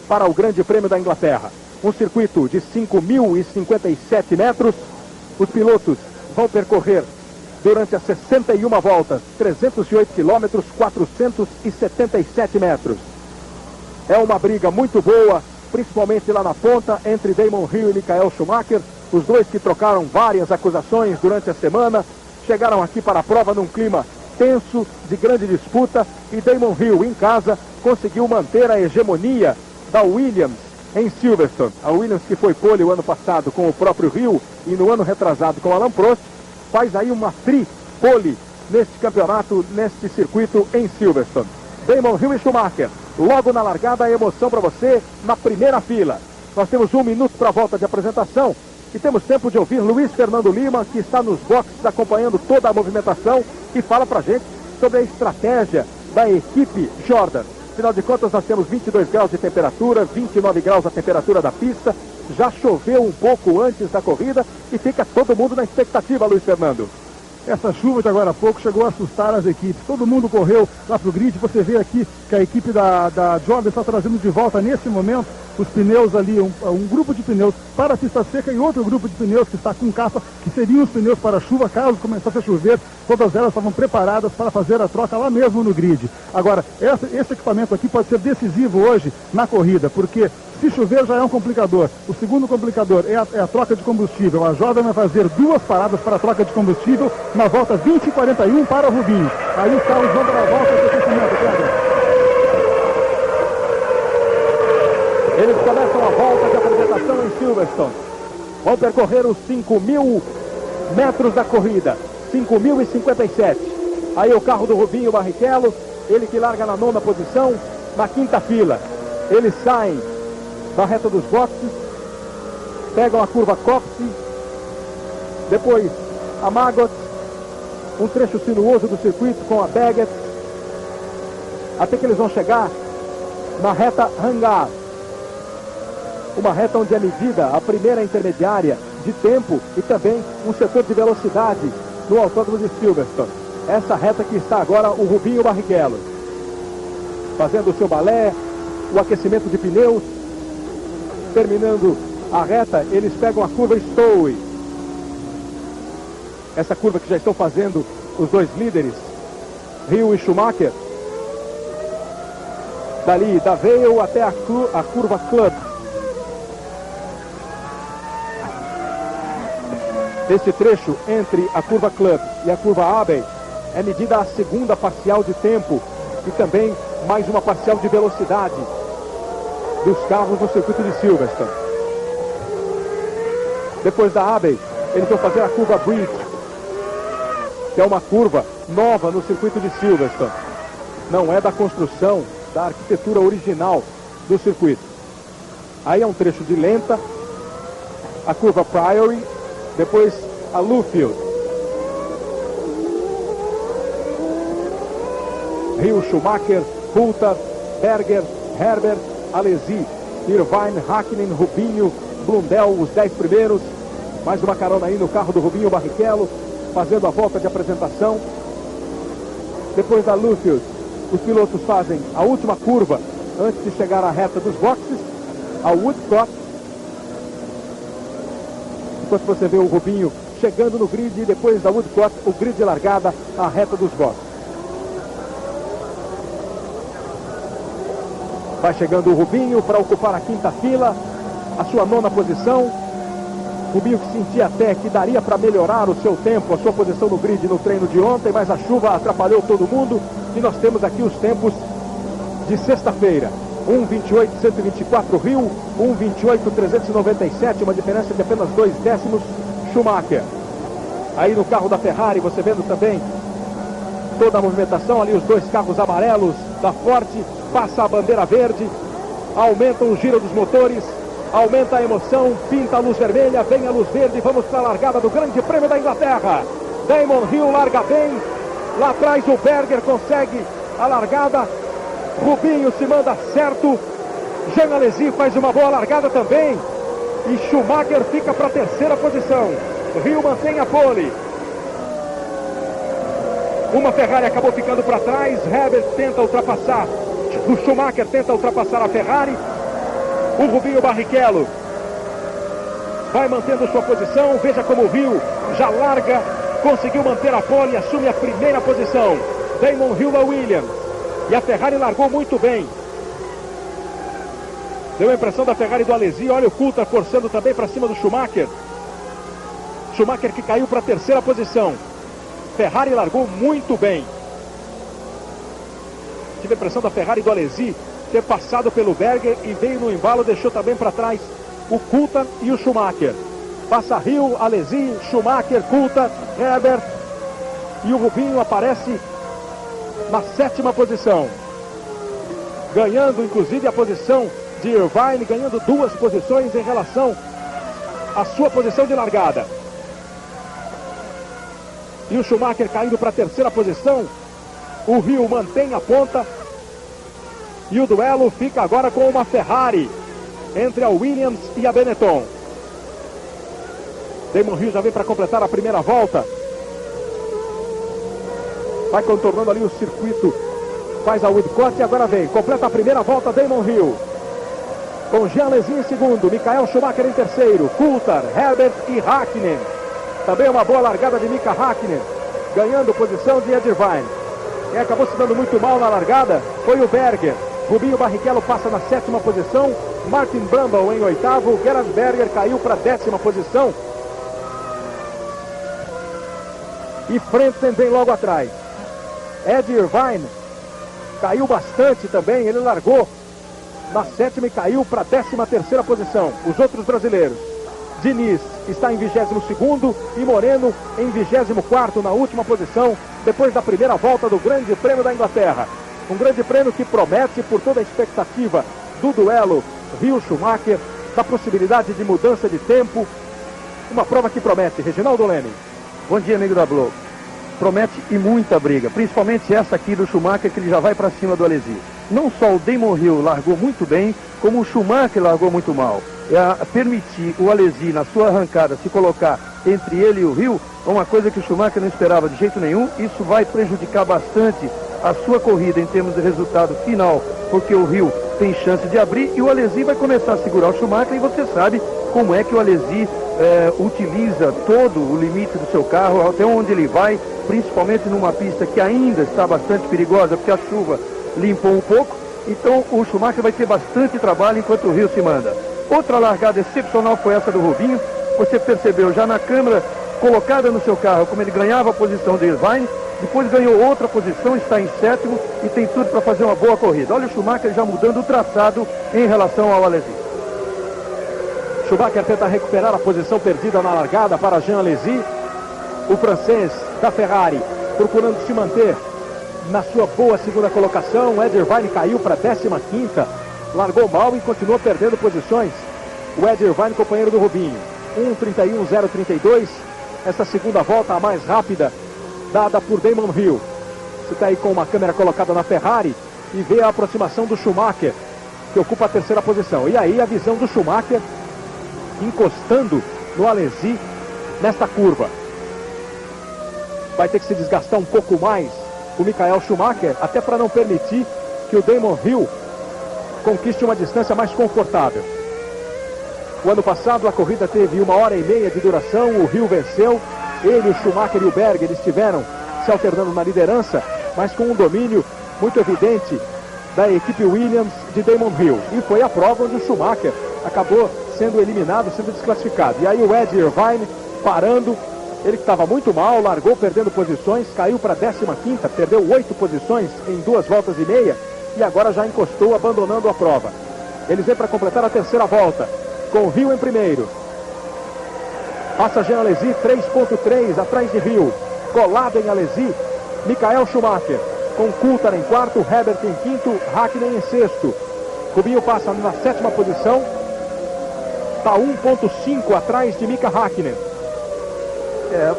para o Grande Prêmio da Inglaterra. Um circuito de 5.057 metros. Os pilotos vão percorrer durante as 61 voltas, 308 quilômetros, 477 metros. É uma briga muito boa, principalmente lá na ponta, entre Damon Hill e Michael Schumacher. Os dois que trocaram várias acusações durante a semana, chegaram aqui para a prova num clima tenso, de grande disputa, e Damon Hill, em casa, conseguiu manter a hegemonia da Williams em Silverstone. A Williams, que foi pole o ano passado com o próprio Hill e no ano retrasado com Alain Prost, faz aí uma tri-pole neste campeonato, neste circuito em Silverstone. Damon Hill e Schumacher, logo na largada, a emoção para você na primeira fila. Nós temos 1 minuto para a volta de apresentação e temos tempo de ouvir Luiz Fernando Lima, que está nos boxes acompanhando toda a movimentação, e fala para a gente sobre a estratégia da equipe Jordan. Afinal de contas, nós temos 22 graus de temperatura, 29 graus a temperatura da pista. Já choveu um pouco antes da corrida e fica todo mundo na expectativa, Luiz Fernando. Essa chuva de agora há pouco chegou a assustar as equipes. Todo mundo correu lá para o grid. Você vê aqui que a equipe da Jordan está trazendo de volta nesse momento os pneus ali, um grupo de pneus para a pista seca e outro grupo de pneus que está com capa, que seriam os pneus para a chuva, caso começasse a chover. Todas elas estavam preparadas para fazer a troca lá mesmo no grid. Agora, esse equipamento aqui pode ser decisivo hoje na corrida, porque se chover já é um complicador. O segundo complicador é a troca de combustível. A Jordan vai fazer 2 paradas para a troca de combustível na volta 20 e 41 para o Rubinho. Aí os carros vão para a volta de aquecimento, Pedro. Eles começam a volta de apresentação em Silverstone. Vão percorrer os 5.000 metros da corrida. 5.057. Aí o carro do Rubinho Barrichello, ele que larga na 9ª posição, na 5ª fila. Eles saem da reta dos boxes, pegam a curva Copse, depois a Maggot, um trecho sinuoso do circuito com a Baggett, até que eles vão chegar na reta Hangar, uma reta onde é medida a primeira intermediária de tempo e também um setor de velocidade no autódromo de Silverstone. Essa reta que está agora o Rubinho Barrichello, fazendo o seu balé, o aquecimento de pneus. Terminando a reta, eles pegam a curva Stowe. Essa curva que já estão fazendo os dois líderes, Hill e Schumacher. Dali, da Vale até a curva Club. Esse trecho entre a curva Club e a curva Abbey é medida a segunda parcial de tempo e também mais uma parcial de velocidade dos carros no circuito de Silverstone. Depois da Abbey, eles vão fazer a curva Bridge, que é uma curva nova no circuito de Silverstone. Não é da construção, da arquitetura original do circuito. Aí é um trecho de lenta, a curva Priory, depois a Luffield. Hill, Schumacher, Coulthard, Berger, Herbert, Alesi, Irvine, Hakkinen, Rubinho, Blundell, os 10 primeiros. Mais uma carona aí no carro do Rubinho Barrichello, fazendo a volta de apresentação. Depois da Luffield, os pilotos fazem a última curva antes de chegar à reta dos boxes, ao Woodcock. Enquanto você vê o Rubinho chegando no grid e depois da Woodcock, o grid de largada, a reta dos boxes. Vai chegando o Rubinho para ocupar a 5ª fila, a sua 9ª posição. Rubinho que sentia até que daria para melhorar o seu tempo, a sua posição no grid no treino de ontem, mas a chuva atrapalhou todo mundo. E nós temos aqui os tempos de sexta-feira. 1:28.124 Hill, 1:28.397, uma diferença de apenas 2 décimos Schumacher. Aí no carro da Ferrari, você vendo também toda a movimentação, ali os 2 carros amarelos da Ford, passa a bandeira verde, aumenta o giro dos motores, aumenta a emoção, pinta a luz vermelha, vem a luz verde, vamos para a largada do Grande Prêmio da Inglaterra. Damon Hill larga bem, lá atrás o Berger consegue a largada, Rubinho se manda certo, Jean Alesi faz uma boa largada também, e Schumacher fica para a 3ª posição. Hill mantém a pole. Uma Ferrari acabou ficando para trás, Herbert tenta ultrapassar, o Schumacher tenta ultrapassar a Ferrari, O Rubinho Barrichello vai mantendo sua posição. Veja como o Hill já larga, conseguiu manter a pole e assume a primeira posição. Damon Hill da Williams. E a Ferrari largou muito bem. Deu a impressão da Ferrari do Alesi. Olha o Coulthard forçando também para cima do Schumacher. Schumacher que caiu para a terceira posição. Ferrari largou muito bem. Tive a impressão da Ferrari do Alesi ter passado pelo Berger e veio no embalo, deixou também para trás o Coulthard e o Schumacher. Passa Hill, Alesi, Schumacher, Coulthard, Herbert e o Rubinho aparece na sétima posição, ganhando inclusive a posição de Irvine, ganhando 2 posições em relação à sua posição de largada. E o Schumacher caindo para a terceira posição. O Hill mantém a ponta. E o duelo fica agora com uma Ferrari entre a Williams e a Benetton. Damon Hill já vem para completar a primeira volta. Vai contornando ali o circuito. Faz a Woodcourt e agora vem. Completa a primeira volta Damon Hill. Com Jean Alesi em segundo. Michael Schumacher em terceiro. Coulthard, Herbert e Hakkinen. Também uma boa largada de Mika Hakkinen. Ganhando posição de Ed Irvine. Quem acabou se dando muito mal na largada foi o Berger. Rubinho Barrichello passa na sétima posição. Martin Brundle em oitavo. Gerhard Berger caiu para a 10ª posição. E Frentzen vem logo atrás. Ed Irvine caiu bastante também. Ele largou na 7ª e caiu para a 13ª posição. Os outros brasileiros. Diniz está em 22º e Moreno em 24º na última posição, depois da primeira volta do Grande Prêmio da Inglaterra. Um grande prêmio que promete, por toda a expectativa do duelo Hill-Schumacher, da possibilidade de mudança de tempo. Uma prova que promete. Reginaldo Leme. Bom dia, amigo da Globo. Promete e muita briga, principalmente essa aqui do Schumacher, que ele já vai para cima do Alesi. Não só o Damon Hill largou muito bem, como o Schumacher largou muito mal. Permitir o Alesi, na sua arrancada, se colocar entre ele e o Hill, é uma coisa que o Schumacher não esperava de jeito nenhum. Isso vai prejudicar bastante a sua corrida em termos de resultado final, porque o Hill tem chance de abrir e o Alesi vai começar a segurar o Schumacher, e você sabe como é que o Alesi utiliza todo o limite do seu carro, até onde ele vai, principalmente numa pista que ainda está bastante perigosa, porque a chuva limpou um pouco. Então o Schumacher vai ter bastante trabalho enquanto o Hill se manda. Outra largada excepcional foi essa do Rubinho. Você percebeu já na câmera colocada no seu carro como ele ganhava a posição de Irvine, depois ganhou outra posição, está em 7º e tem tudo para fazer uma boa corrida. Olha o Schumacher já mudando o traçado em relação ao Alesi. Schumacher tenta recuperar a posição perdida na largada para Jean Alesi. O francês da Ferrari procurando se manter na sua boa segunda colocação. Ed Irvine caiu para a 15ª. Largou mal e continuou perdendo posições. O Ed Irvine, companheiro do Rubinho. 1:31.032. Essa segunda volta a mais rápida dada por Damon Hill. Você está aí com uma câmera colocada na Ferrari e vê a aproximação do Schumacher, que ocupa a 3ª posição. E aí a visão do Schumacher encostando no Alesi nesta curva. Vai ter que se desgastar um pouco mais o Michael Schumacher, até para não permitir que o Damon Hill conquiste uma distância mais confortável. O ano passado a corrida teve 1h30 de duração. O Hill venceu. Ele, o Schumacher e o Berger estiveram se alternando na liderança, mas com um domínio muito evidente da equipe Williams de Damon Hill. E foi a prova onde o Schumacher acabou sendo eliminado, sendo desclassificado. E aí o Ed Irvine parando. Ele que estava muito mal, largou perdendo posições, caiu para a 15ª, perdeu 8 posições em 2 voltas e meia e agora já encostou, abandonando a prova. Eles vêm para completar a 3ª volta, com o Hill em primeiro. Passa Jean Alesi, 3.3 atrás de Hill. Colado em Alesi, Michael Schumacher, com Coulthard em quarto, Herbert em quinto, Hakkinen em sexto. Rubinho passa na 7ª posição, está 1.5 atrás de Mika Hakkinen.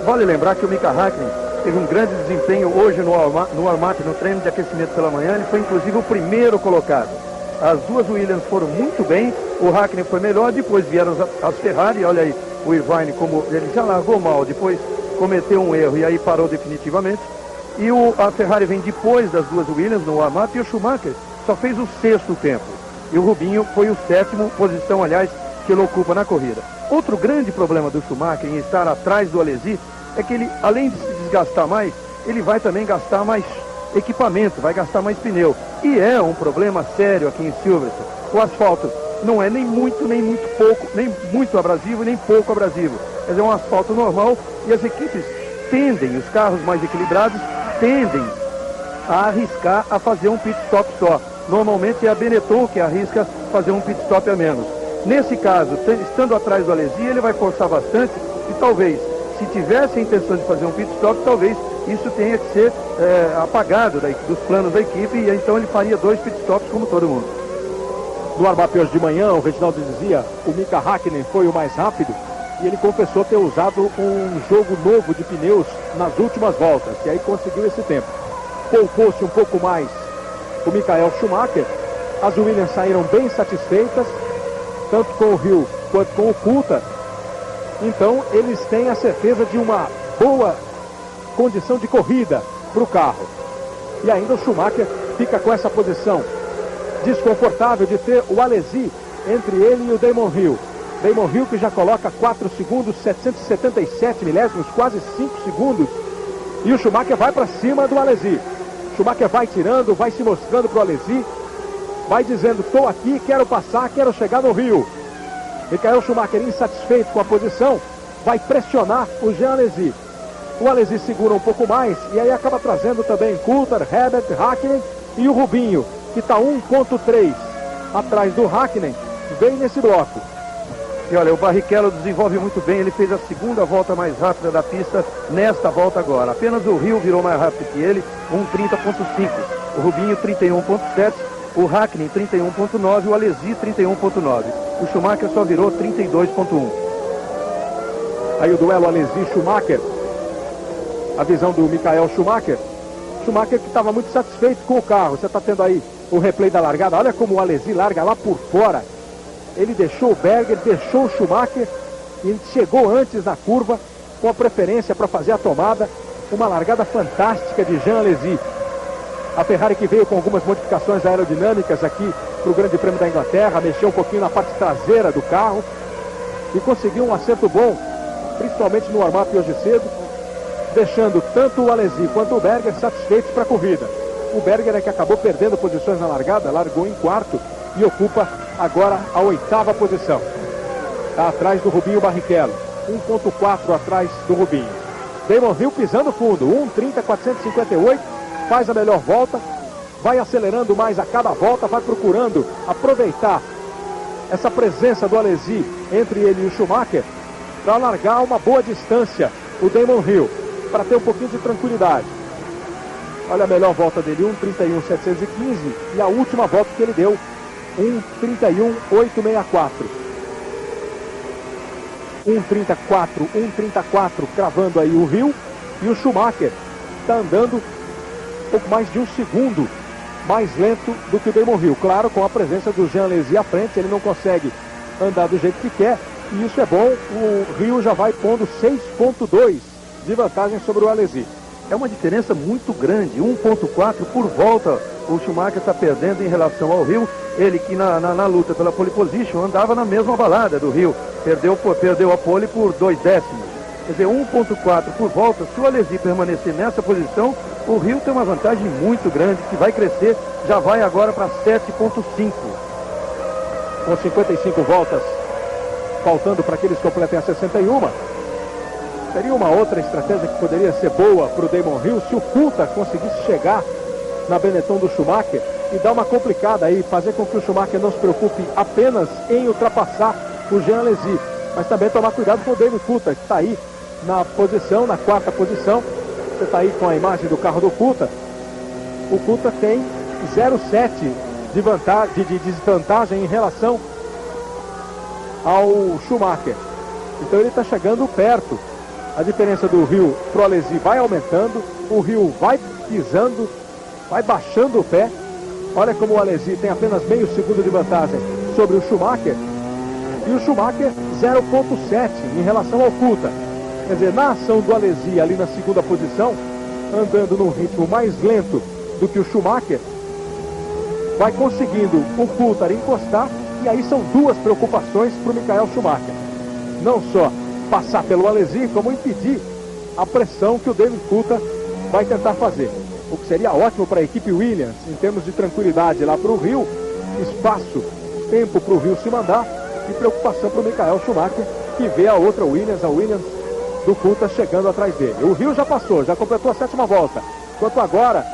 Vale lembrar que o Mika Hakkinen teve um grande desempenho hoje no warm-up, no treino de aquecimento pela manhã. Ele foi inclusive o primeiro colocado. As duas Williams foram muito bem, o Hakkinen foi melhor, depois vieram as Ferrari. Olha aí o Irvine, como ele já largou mal, depois cometeu um erro e aí parou definitivamente. E a Ferrari vem depois das duas Williams no warm-up, e o Schumacher só fez o 6º tempo. e o Rubinho foi o sétimo, posição, aliás, que ele ocupa na corrida. Outro grande problema do Schumacher em estar atrás do Alesi é que ele, além de se desgastar mais, ele vai também gastar mais equipamento, vai gastar mais pneu. E é um problema sério aqui em Silverstone. O asfalto não é nem muito pouco, nem muito abrasivo, nem pouco abrasivo. Quer dizer, é um asfalto normal e as equipes tendem, os carros mais equilibrados, tendem a arriscar a fazer um pit stop só. Normalmente é a Benetton que arrisca fazer um pit stop a menos. Nesse caso, estando atrás do Alesi, ele vai forçar bastante e talvez, se tivesse a intenção de fazer um pit stop, talvez isso tenha que ser apagado dos planos da equipe e então ele faria 2 pit stops como todo mundo. No Armap hoje de manhã, o Reginaldo dizia, o Mika Häkkinen foi o mais rápido e ele confessou ter usado um jogo novo de pneus nas últimas voltas e aí conseguiu esse tempo. Poupou-se um pouco mais o Michael Schumacher. As Williams saíram bem satisfeitas, tanto com o Hill quanto com o Coulthard. Então eles têm a certeza de uma boa condição de corrida para o carro. E ainda o Schumacher fica com essa posição desconfortável de ter o Alesi entre ele e o Damon Hill. Damon Hill que já coloca 4 segundos, 777 milésimos, quase 5 segundos. E o Schumacher vai para cima do Alesi. Schumacher vai tirando, vai se mostrando para o Alesi, vai dizendo, estou aqui, quero passar, quero chegar no Rio. Michael Schumacher, insatisfeito com a posição, vai pressionar o Jean Alesi. O Alesi segura um pouco mais e aí acaba trazendo também Coulthard, Herbert, Häkkinen e o Rubinho, que está 1.3 atrás do Häkkinen, vem nesse bloco. E olha, o Barrichello desenvolve muito bem, ele fez a segunda volta mais rápida da pista nesta volta agora. Apenas o Hill virou mais rápido que ele, 1.30.5. O Rubinho 31.7, o Häkkinen 31.9, o Alesi 31.9. O Schumacher só virou 32.1. Aí o duelo Alesi-Schumacher, a visão do Michael Schumacher. Schumacher que estava muito satisfeito com o carro. Você está tendo aí o replay da largada, olha como o Alesi larga lá por fora. Ele deixou o Berger, deixou o Schumacher e chegou antes na curva com a preferência para fazer a tomada. Uma largada fantástica de Jean Alesi. A Ferrari que veio com algumas modificações aerodinâmicas aqui para o Grande Prêmio da Inglaterra, mexeu um pouquinho na parte traseira do carro e conseguiu um acerto bom, principalmente no warm-up hoje cedo, deixando tanto o Alesi quanto o Berger satisfeitos para a corrida. O Berger é que acabou perdendo posições na largada, largou em quarto e ocupa agora a 8ª posição. Está atrás do Rubinho Barrichello, 1.4 atrás do Rubinho. Damon Hill pisando fundo, 1.30.458, faz a melhor volta, vai acelerando mais a cada volta, vai procurando aproveitar essa presença do Alesi entre ele e o Schumacher para largar uma boa distância o Damon Hill, para ter um pouquinho de tranquilidade. Olha a melhor volta dele, 1.31.715, e a última volta que ele deu, 1.31.864. 1.34, cravando aí o Hill, e o Schumacher está andando um pouco mais de um segundo mais lento do que o Damon Hill. Claro, com a presença do Jean Alesi à frente, ele não consegue andar do jeito que quer, e isso é bom. O Hill já vai pondo 6.2 de vantagem sobre o Alesi. É uma diferença muito grande, 1.4 por volta o Schumacher está perdendo em relação ao Hill. Ele que na luta pela pole position andava na mesma balada do Hill, perdeu a pole por 2 décimos. Quer dizer, 1.4 por volta. Se o Alesi permanecer nessa posição, o Hill tem uma vantagem muito grande, que vai crescer, já vai agora para 7.5. Com 55 voltas faltando para que eles completem a 61. Seria uma outra estratégia que poderia ser boa para o Damon Hill se o Coulthard conseguisse chegar na Benetton do Schumacher e dar uma complicada aí, fazer com que o Schumacher não se preocupe apenas em ultrapassar o Jean Alesi, mas também tomar cuidado com o David Coulthard, que está aí na posição, na 4ª posição. Você está aí com a imagem do carro do Coulthard. O Coulthard tem 0,7 de desvantagem em relação ao Schumacher. Então ele está chegando perto. A diferença do Hill para o Alesi vai aumentando, o Hill vai pisando, vai baixando o pé. Olha como o Alesi tem apenas meio segundo de vantagem sobre o Schumacher. E o Schumacher 0.7 em relação ao Coulthard. Quer dizer, na ação do Alesi ali na 2ª posição, andando num ritmo mais lento do que o Schumacher, vai conseguindo o Coulthard encostar, e aí são duas preocupações para o Michael Schumacher. Não só passar pelo Alesi, como impedir a pressão que o Damon Coulthard vai tentar fazer. O que seria ótimo para a equipe Williams, em termos de tranquilidade lá para o Rio, espaço, tempo para o Rio se mandar, e preocupação para o Michael Schumacher, que vê a outra Williams, a Williams do Coulthard chegando atrás dele. O Rio já passou, já completou a 7ª volta. Enquanto agora,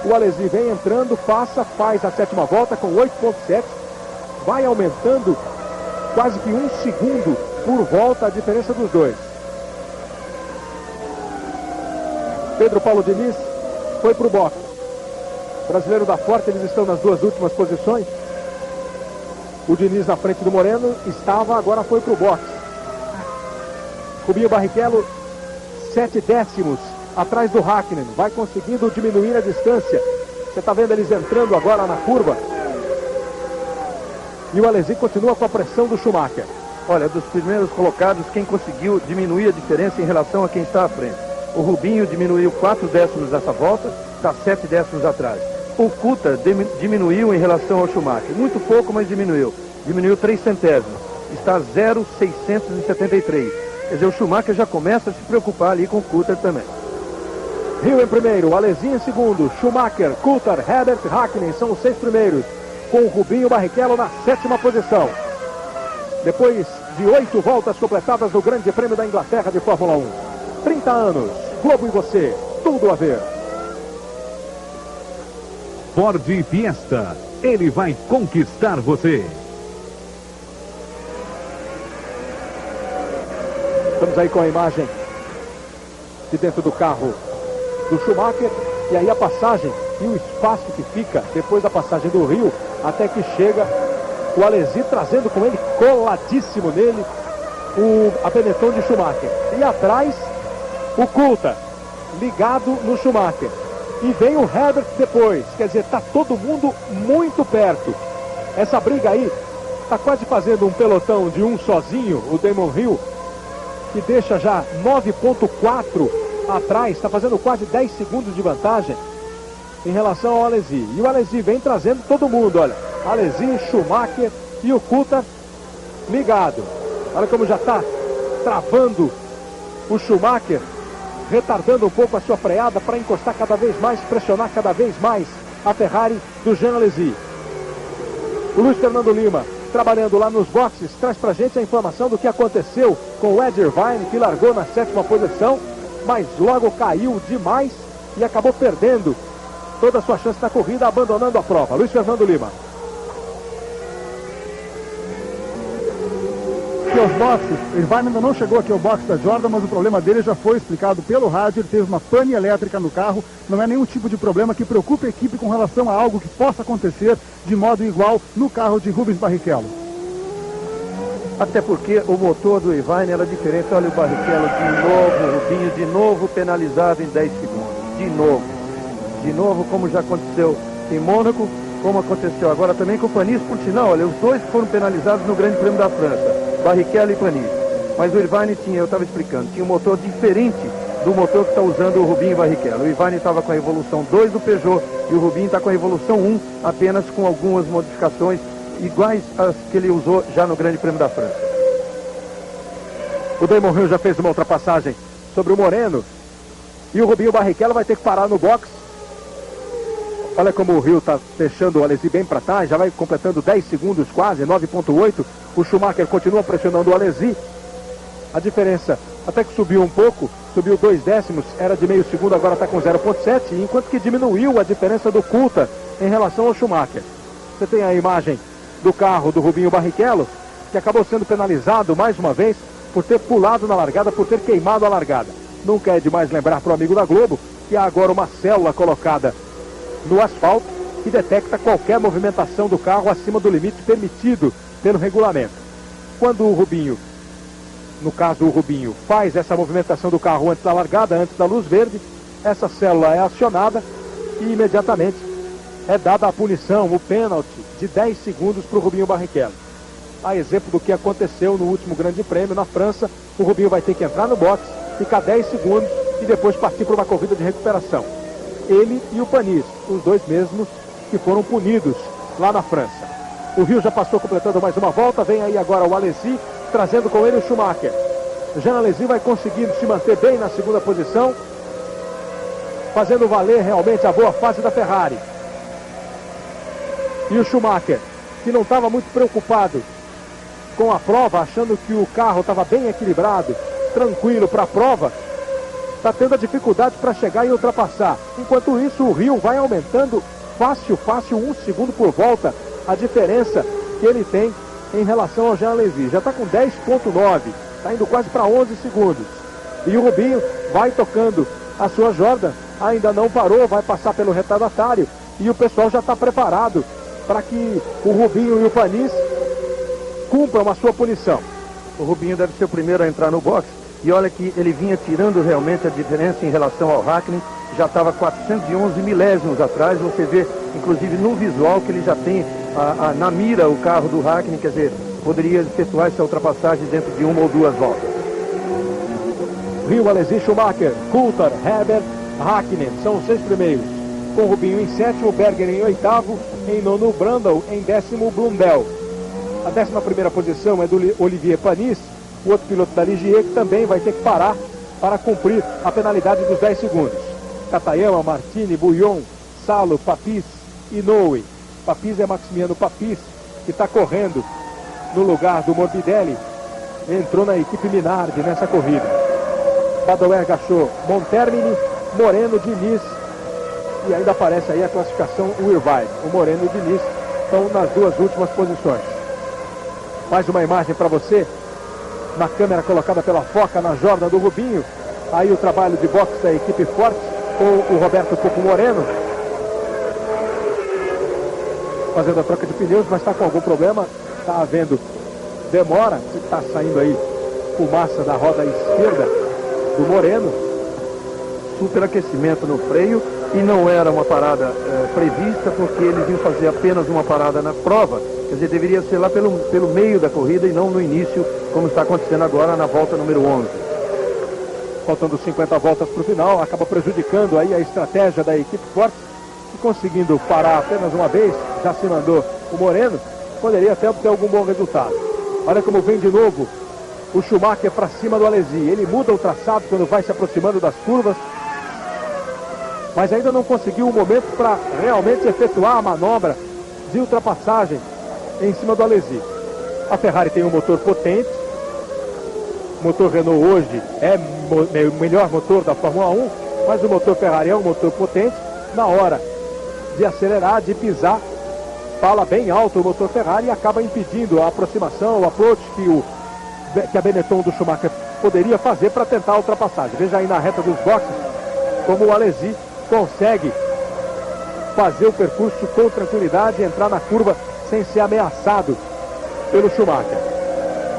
o Alesi vem entrando, passa, faz a 7ª volta com 8,7, vai aumentando quase que 1 segundo por volta a diferença dos dois. Pedro Paulo Diniz foi para o boxe. Brasileiro da Forte, eles estão nas duas últimas posições. O Diniz na frente do Moreno estava, agora foi para o boxe. Rubinho Barrichello, 7 décimos atrás do Hakkinen, vai conseguindo diminuir a distância. Você está vendo eles entrando agora na curva. E o Alesi continua com a pressão do Schumacher. Olha, dos primeiros colocados, quem conseguiu diminuir a diferença em relação a quem está à frente. O Rubinho diminuiu 4 décimos dessa volta, está 7 décimos atrás. O Coulthard diminuiu em relação ao Schumacher. Muito pouco, mas diminuiu. Diminuiu 3 centésimos. Está 0,673. Quer dizer, o Schumacher já começa a se preocupar ali com o Coulthard também. Rio em primeiro, Alesi em segundo, Schumacher, Coulthard, Herbert, Hakkinen são os 6 primeiros, com o Rubinho Barrichello na 7ª posição. Depois de 8 voltas completadas no Grande Prêmio da Inglaterra de Fórmula 1. 30 anos, Globo e você, tudo a ver. Ford Fiesta, ele vai conquistar você. Estamos aí com a imagem de dentro do carro do Schumacher, e aí a passagem e o espaço que fica depois da passagem do Rio, até que chega o Alesi trazendo com ele, coladíssimo nele, a Benetton de Schumacher. E atrás, o Coulthard, ligado no Schumacher. E vem o Herbert depois, quer dizer, está todo mundo muito perto. Essa briga aí está quase fazendo um pelotão de um sozinho, o Damon Hill, que deixa já 9,4 atrás, está fazendo quase 10 segundos de vantagem em relação ao Alesi. E o Alesi vem trazendo todo mundo, olha, Alesi, Schumacher e o Coulthard ligado. Olha como já está travando o Schumacher, retardando um pouco a sua freada para encostar cada vez mais, pressionar cada vez mais a Ferrari do Jean Alesi. O Luiz Fernando Lima, trabalhando lá nos boxes, traz pra gente a informação do que aconteceu com o Ed Irvine, que largou na 7ª posição, mas logo caiu demais e acabou perdendo toda a sua chance na corrida, abandonando a prova. Luiz Fernando Lima. Aqui aos boxes, o Irvine ainda não chegou aqui ao box da Jordan, mas o problema dele já foi explicado pelo rádio. Ele teve uma pane elétrica no carro, não é nenhum tipo de problema que preocupe a equipe com relação a algo que possa acontecer de modo igual no carro de Rubens Barrichello. Até porque o motor do Irvine era diferente. Olha o Barrichello de novo, o Rubinho de novo penalizado em 10 segundos. De novo, como já aconteceu em Mônaco, como aconteceu agora também com o Panis, por sinal, olha, os dois foram penalizados no Grande Prêmio da França, Barrichello e Panis. Mas o Irvine tinha, eu estava explicando, tinha um motor diferente do motor que está usando o Rubinho Barrichello. O Irvine estava com a evolução 2 do Peugeot e o Rubinho está com a evolução 1, apenas com algumas modificações iguais às que ele usou já no Grande Prêmio da França. O Damon Hill já fez uma ultrapassagem sobre o Moreno e o Rubinho Barrichello vai ter que parar no box. Olha como o Hill está deixando o Alesi bem para trás, já vai completando 10 segundos quase, 9,8. O Schumacher continua pressionando o Alesi. A diferença até que subiu um pouco, subiu 2 décimos, era de meio segundo, agora está com 0,7, enquanto que diminuiu a diferença do Coulthard em relação ao Schumacher. Você tem a imagem do carro do Rubinho Barrichello, que acabou sendo penalizado mais uma vez por ter pulado na largada, por ter queimado a largada. Nunca é demais lembrar para o amigo da Globo que há agora uma célula colocada no asfalto que detecta qualquer movimentação do carro acima do limite permitido pelo regulamento. Quando o Rubinho, no caso o Rubinho, faz essa movimentação do carro antes da largada, antes da luz verde, essa célula é acionada e imediatamente é dada a punição, o pênalti de 10 segundos para o Rubinho Barrichello. A exemplo do que aconteceu no último Grande Prêmio na França, o Rubinho vai ter que entrar no box, ficar 10 segundos e depois partir para uma corrida de recuperação. Ele e o Panis, os dois mesmos que foram punidos lá na França. O Rio já passou completando mais uma volta, vem aí agora o Alesi, trazendo com ele o Schumacher. Jean Alesi vai conseguindo se manter bem na segunda posição, fazendo valer realmente a boa fase da Ferrari. E o Schumacher, que não estava muito preocupado com a prova, achando que o carro estava bem equilibrado, tranquilo para a prova, está tendo a dificuldade para chegar e ultrapassar. Enquanto isso, o Rio vai aumentando fácil, 1 segundo por volta, a diferença que ele tem em relação ao Jean Alesi. Já está com 10,9, está indo quase para 11 segundos. E o Rubinho vai tocando a sua Jordan, ainda não parou, vai passar pelo retardatário e o pessoal já está preparado para que o Rubinho e o Panis cumpram a sua punição. O Rubinho deve ser o primeiro a entrar no box. E olha que ele vinha tirando realmente a diferença em relação ao Hakkinen. Já estava 411 milésimos atrás. Você vê, inclusive, no visual que ele já tem na mira o carro do Hakkinen. Quer dizer, poderia efetuar essa ultrapassagem dentro de 1 ou 2 voltas. Rio, Alesi, Schumacher, Coulthard, Herbert, Hakkinen são os 6 primeiros. Com Rubinho em 7º, Berger em 8º, em 9º, Brundle, em 10º, Blundell. A 11ª posição é do Olivier Panis, o outro piloto da Ligier, que também vai ter que parar para cumprir a penalidade dos 10 segundos. Katayama, Martini, Bouillon, Salo, Papis e Inoue. Papis é Maximiano Papis, que está correndo no lugar do Morbidelli. Entrou na equipe Minardi nessa corrida. Badoer, Gachot, Montermini, Moreno, Diniz. E ainda aparece aí a classificação Irvine. O Moreno e o Diniz estão nas 2 últimas posições. Mais uma imagem para você, na câmera colocada pela Foca, na Jordan do Rubinho. Aí o trabalho de boxe da equipe Forte, com o Roberto Coco Moreno, fazendo a troca de pneus, mas está com algum problema, está havendo demora, está saindo aí fumaça da roda esquerda do Moreno. Superaquecimento no freio, e não era uma parada prevista, porque eles iam fazer apenas uma parada na prova. Quer dizer, deveria ser lá pelo meio da corrida e não no início, como está acontecendo agora na volta número 11. Faltando 50 voltas para o final, acaba prejudicando aí a estratégia da equipe Forte, e conseguindo parar apenas uma vez, já se mandou o Moreno, poderia até obter algum bom resultado. Olha como vem de novo o Schumacher para cima do Alesi. Ele muda o traçado quando vai se aproximando das curvas, mas ainda não conseguiu o momento para realmente efetuar a manobra de ultrapassagem em cima do Alesi. A Ferrari tem um motor potente. O motor Renault hoje é o melhor motor da Fórmula 1, mas o motor Ferrari é um motor potente. Na hora de acelerar, de pisar, fala bem alto o motor Ferrari e acaba impedindo a aproximação, o approach que a Benetton do Schumacher poderia fazer para tentar a ultrapassagem. Veja aí na reta dos boxes como o Alesi consegue fazer o percurso com tranquilidade e entrar na curva sem ser ameaçado pelo Schumacher.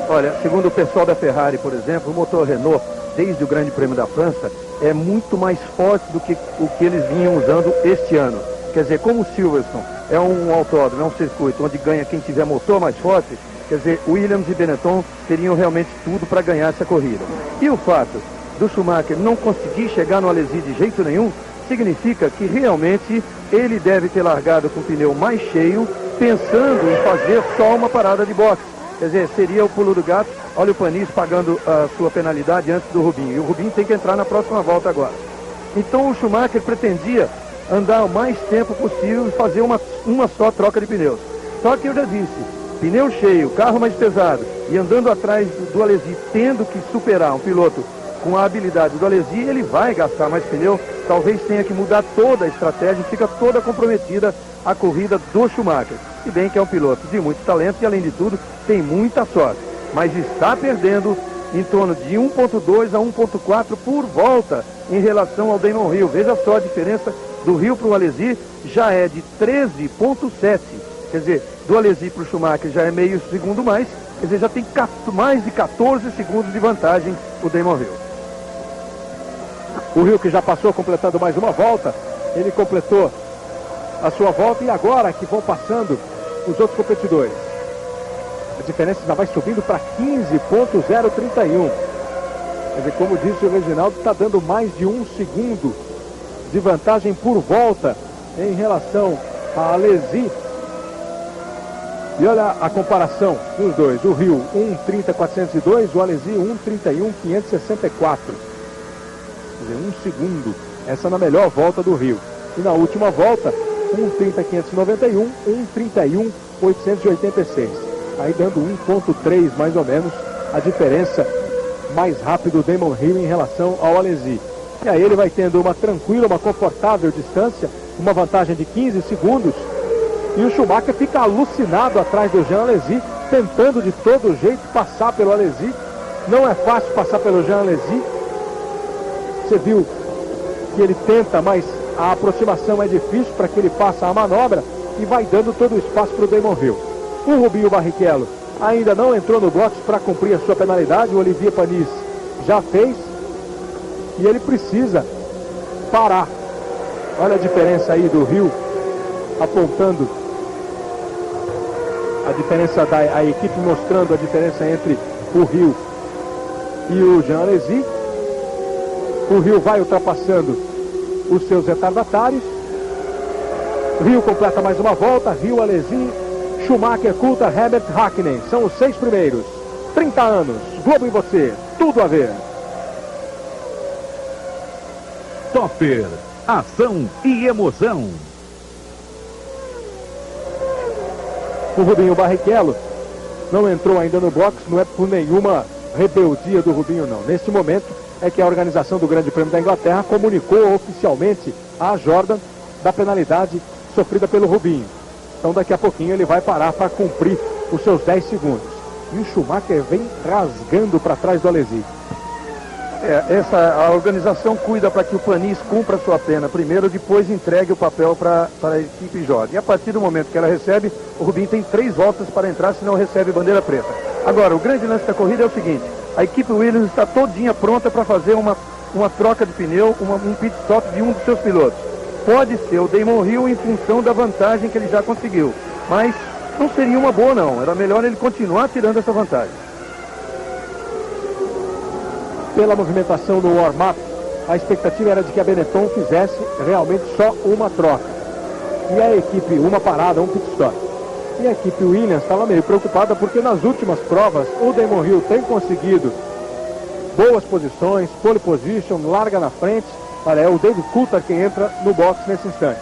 Olha, segundo o pessoal da Ferrari, por exemplo, o motor Renault, desde o Grande Prêmio da França, é muito mais forte do que o que eles vinham usando este ano. Quer dizer, como o Silverstone é um autódromo, é um circuito onde ganha quem tiver motor mais forte, quer dizer, Williams e Benetton teriam realmente tudo para ganhar essa corrida. E o fato do Schumacher não conseguir chegar no Alesi de jeito nenhum, significa que realmente ele deve ter largado com o pneu mais cheio, pensando em fazer só uma parada de boxe. Quer dizer, seria o pulo do gato. Olha o Panis pagando a sua penalidade antes do Rubinho. E o Rubinho tem que entrar na próxima volta agora. Então o Schumacher pretendia andar o mais tempo possível e fazer uma só troca de pneus. Só que eu já disse, pneu cheio, carro mais pesado e andando atrás do Alesi, tendo que superar um piloto com a habilidade do Alesi, ele vai gastar mais pneu, talvez tenha que mudar toda a estratégia e fica toda comprometida a corrida do Schumacher. Se bem que é um piloto de muito talento e, além de tudo, tem muita sorte. Mas está perdendo em torno de 1.2 a 1.4 por volta em relação ao Damon Hill. Veja só a diferença do Hill para o Alesi, já é de 13.7. Quer dizer, do Alesi para o Schumacher já é meio segundo mais, quer dizer, já tem mais de 14 segundos de vantagem o Damon Hill. O Hill, que já passou completando mais uma volta, ele completou a sua volta e agora que vão passando os outros competidores. A diferença já vai subindo para 15.031. Quer dizer, como disse o Reginaldo, está dando mais de 1 segundo de vantagem por volta em relação a Alesi. E olha a comparação dos dois. O Rio 1:30.402, o Alesi 1:31.564. Quer dizer, 1 segundo. Essa na melhor volta do Rio. E na última volta, 1:30.591, 1:31.886. Aí dando 1,3 mais ou menos a diferença mais rápido do Damon Hill em relação ao Alesi. E aí ele vai tendo uma tranquila, uma confortável distância, uma vantagem de 15 segundos. E o Schumacher fica alucinado atrás do Jean Alesi, tentando de todo jeito passar pelo Alesi. Não é fácil passar pelo Jean Alesi. Você viu que ele tenta, mas a aproximação é difícil para que ele faça a manobra e vai dando todo o espaço para o Damon Hill. O Rubinho Barrichello ainda não entrou no box para cumprir a sua penalidade. O Olivier Panis já fez e ele precisa parar. Olha a diferença aí do Rio, apontando a diferença a equipe mostrando a diferença entre o Rio e o Jean Alesi. O Rio vai ultrapassando os seus retardatários. Rio completa mais uma volta. Rio, Alesi, Schumacher, Coulthard, Herbert, Hakkinen. São os 6 primeiros. 30 anos. Globo em você. Tudo a ver. Topper. Ação e emoção. O Rubinho Barrichello não entrou ainda no box. Não é por nenhuma rebeldia do Rubinho, não. Neste momento é que a organização do Grande Prêmio da Inglaterra comunicou oficialmente a Jordan da penalidade sofrida pelo Rubinho. Então daqui a pouquinho ele vai parar para cumprir os seus 10 segundos. E o Schumacher vem rasgando para trás do Alesi. A organização cuida para que o Panis cumpra a sua pena primeiro, depois entregue o papel para a equipe Jordan. E a partir do momento que ela recebe, o Rubinho tem 3 voltas para entrar, senão recebe bandeira preta. Agora, o grande lance da corrida é o seguinte: a equipe Williams está todinha pronta para fazer uma troca de pneu, um pit stop de um dos seus pilotos. Pode ser o Damon Hill em função da vantagem que ele já conseguiu, mas não seria uma boa não, era melhor ele continuar tirando essa vantagem. Pela movimentação no warm-up, a expectativa era de que a Benetton fizesse realmente só uma troca. E a equipe, uma parada, um pit stop. E a equipe Williams estava meio preocupada porque nas últimas provas o Damon Hill tem conseguido boas posições, pole position, larga na frente. Olha, é o David Coulthard quem entra no box nesse instante.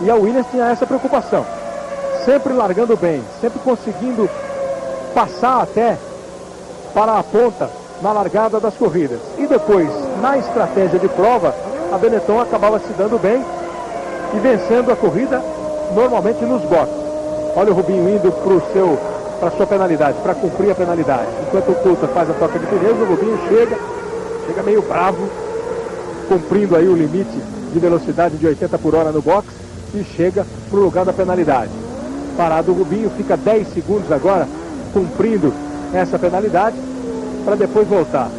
E a Williams tinha essa preocupação. Sempre largando bem, sempre conseguindo passar até para a ponta na largada das corridas. E depois, na estratégia de prova, a Benetton acabava se dando bem e vencendo a corrida normalmente nos boxes. Olha o Rubinho indo para a sua penalidade, para cumprir a penalidade. Enquanto o Coulthard faz a troca de pneus, o Rubinho chega meio bravo, cumprindo aí o limite de velocidade de 80 por hora no box e chega para o lugar da penalidade. Parado o Rubinho, fica 10 segundos agora cumprindo essa penalidade para depois voltar.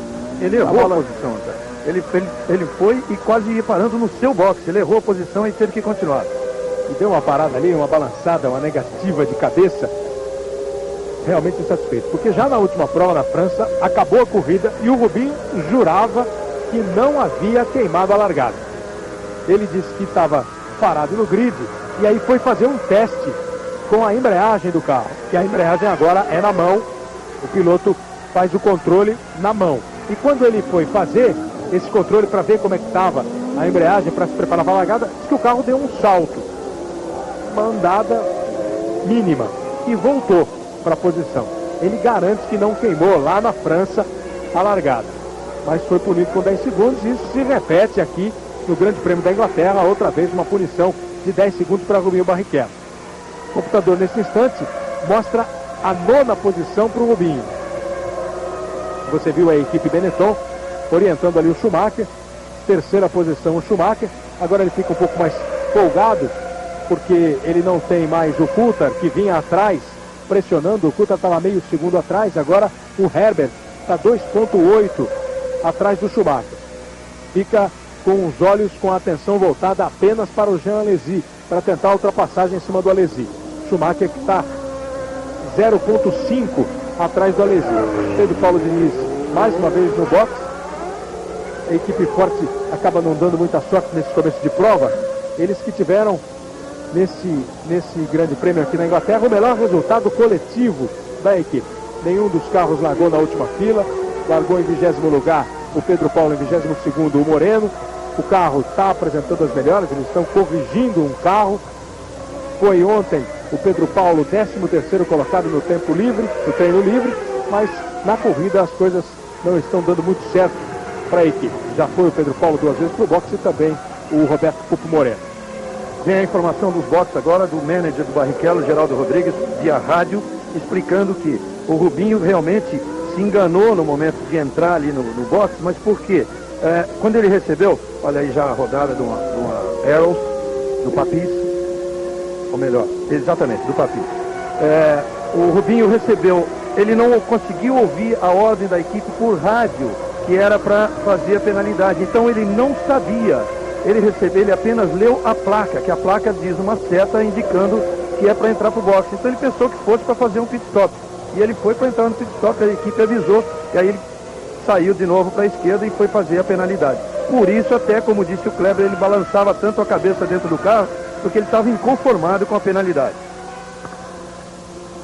Ele errou a posição, tá? Ele foi e quase ia parando no seu box. Ele errou a posição e teve que continuar. E deu uma parada ali, uma balançada, uma negativa de cabeça. Realmente insatisfeito. Porque já na última prova na França, acabou a corrida e o Rubinho jurava que não havia queimado a largada. Ele disse que estava parado no grid e aí foi fazer um teste com a embreagem do carro. Que a embreagem agora é na mão. O piloto faz o controle na mão. E quando ele foi fazer esse controle para ver como é que estava a embreagem, para se preparar para a largada, disse que o carro deu um salto. Uma andada mínima. E voltou para a posição. Ele garante que não queimou lá na França a largada. Mas foi punido com 10 segundos e isso se repete aqui no Grande Prêmio da Inglaterra. Outra vez uma punição de 10 segundos para Rubinho Barrichello. O computador nesse instante mostra a 9ª posição para o Rubinho. Você viu a equipe Benetton orientando ali o Schumacher. 3ª posição o Schumacher. Agora ele fica um pouco mais folgado porque ele não tem mais o Coulthard que vinha atrás pressionando. O Coulthard estava meio segundo atrás. Agora o Herbert está 2,8 atrás do Schumacher. Fica com os olhos, com a atenção voltada apenas para o Jean Alesi, para tentar a ultrapassagem em cima do Alesi. Schumacher que está 0,5 atrás do Alesi. Pedro Paulo Diniz mais uma vez no box. A equipe forte acaba não dando muita sorte nesse começo de prova. Eles que tiveram nesse grande prêmio aqui na Inglaterra, o melhor resultado coletivo da equipe. Nenhum dos carros largou na última fila, largou em 20º lugar o Pedro Paulo, em 22º o Moreno. O carro está apresentando as melhoras, eles estão corrigindo um carro. Foi ontem o Pedro Paulo 13º colocado no tempo livre, no treino livre, mas na corrida as coisas não estão dando muito certo para a equipe. Já foi o Pedro Paulo 2 vezes para o boxe e também o Roberto Pupo Moreno. Vem a informação dos boxes agora do manager do Barrichello, Geraldo Rodrigues, via rádio, explicando que o Rubinho realmente se enganou no momento de entrar ali no boxe, mas por quê? Quando ele recebeu, olha aí já a rodada de uma Arrows, do Papis, ou melhor, exatamente, do Papis. O Rubinho recebeu, ele não conseguiu ouvir a ordem da equipe por rádio, que era para fazer a penalidade, então ele não sabia. Ele apenas leu a placa, que a placa diz uma seta indicando que é para entrar para o boxe. Então ele pensou que fosse para fazer um pit stop. E ele foi para entrar no pit stop, a equipe avisou, e aí ele saiu de novo para a esquerda e foi fazer a penalidade. Por isso, até como disse o Kleber, ele balançava tanto a cabeça dentro do carro, porque ele estava inconformado com a penalidade.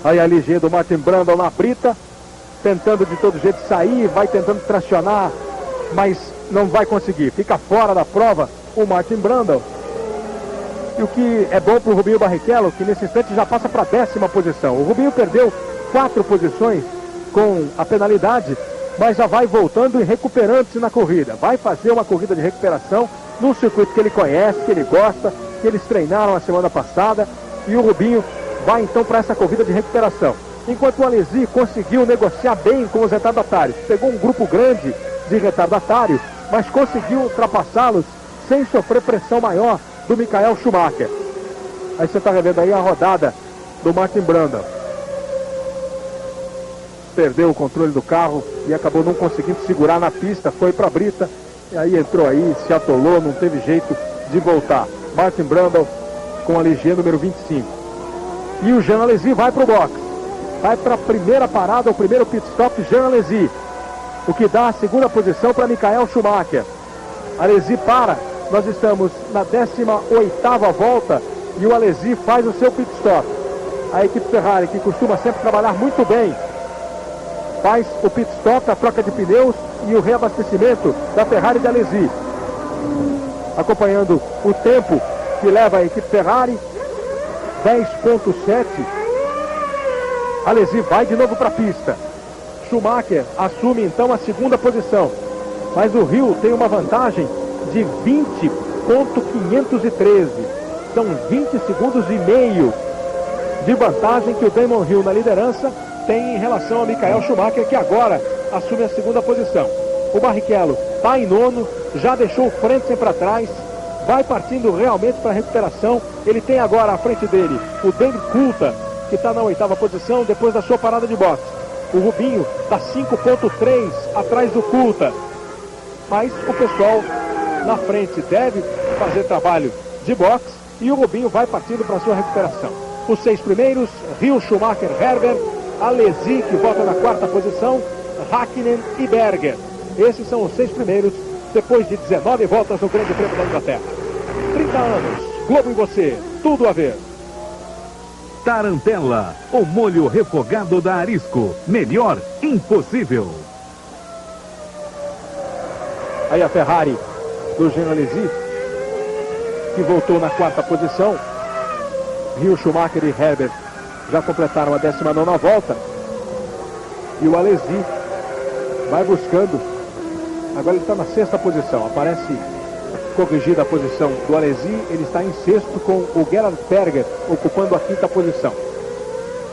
Aí a LG do Martin Brundle na brita, tentando de todo jeito sair, vai tentando tracionar, mas não vai conseguir. Fica fora da prova o Martin Brundle. E o que é bom para o Rubinho Barrichello, que nesse instante já passa para a 10ª posição. O Rubinho perdeu 4 posições com a penalidade, mas já vai voltando e recuperando-se na corrida. Vai fazer uma corrida de recuperação num circuito que ele conhece, que ele gosta, que eles treinaram a semana passada. E o Rubinho vai então para essa corrida de recuperação. Enquanto o Alesi conseguiu negociar bem com os retardatários. Pegou um grupo grande de retardatários, mas conseguiu ultrapassá-los sem sofrer pressão maior do Michael Schumacher. Aí você está revendo aí a rodada do Martin Brundle. Perdeu o controle do carro e acabou não conseguindo segurar na pista, foi para a brita, e aí entrou aí, se atolou, não teve jeito de voltar. Martin Brundle com a LG número 25. E o Jean Alesi vai para o box. Vai para a primeira parada, o primeiro pit stop, Jean Alesi. O que dá a 2ª posição para Michael Schumacher. Alesi para, nós estamos na 18ª volta e o Alesi faz o seu pit stop. A equipe Ferrari, que costuma sempre trabalhar muito bem, faz o pit stop, a troca de pneus e o reabastecimento da Ferrari de Alesi. Acompanhando o tempo que leva a equipe Ferrari, 10.7. Alesi vai de novo para a pista. Schumacher assume então a 2ª posição. Mas o Hill tem uma vantagem de 20.513. São 20 segundos e meio de vantagem que o Damon Hill na liderança tem em relação ao Michael Schumacher, que agora assume a 2ª posição. O Barrichello está em 9º, já deixou o Frentzen para trás, vai partindo realmente para a recuperação. Ele tem agora à frente dele o David Coulthard, que está na 8ª posição depois da sua parada de boxe. O Rubinho está 5.3 atrás do Coulthard. Mas o pessoal na frente deve fazer trabalho de boxe e o Rubinho vai partindo para a sua recuperação. Os 6 primeiros, Hill, Schumacher, Herbert, Alesi, que volta na 4ª posição, Hakkinen e Berger. Esses são os 6 primeiros, depois de 19 voltas no Grande Prêmio da Inglaterra. 30 anos, Globo em você, tudo a ver. Tarantella, o molho refogado da Arisco. Melhor impossível. Aí a Ferrari do Jean Alesi, que voltou na 4ª posição. Hill, Schumacher e Herbert já completaram a 19ª volta. E o Alesi vai buscando. Agora ele está na 6ª posição. Aparece corrigida a posição do Alesi. Ele está em 6º com o Gerhard Berger ocupando a 5ª posição.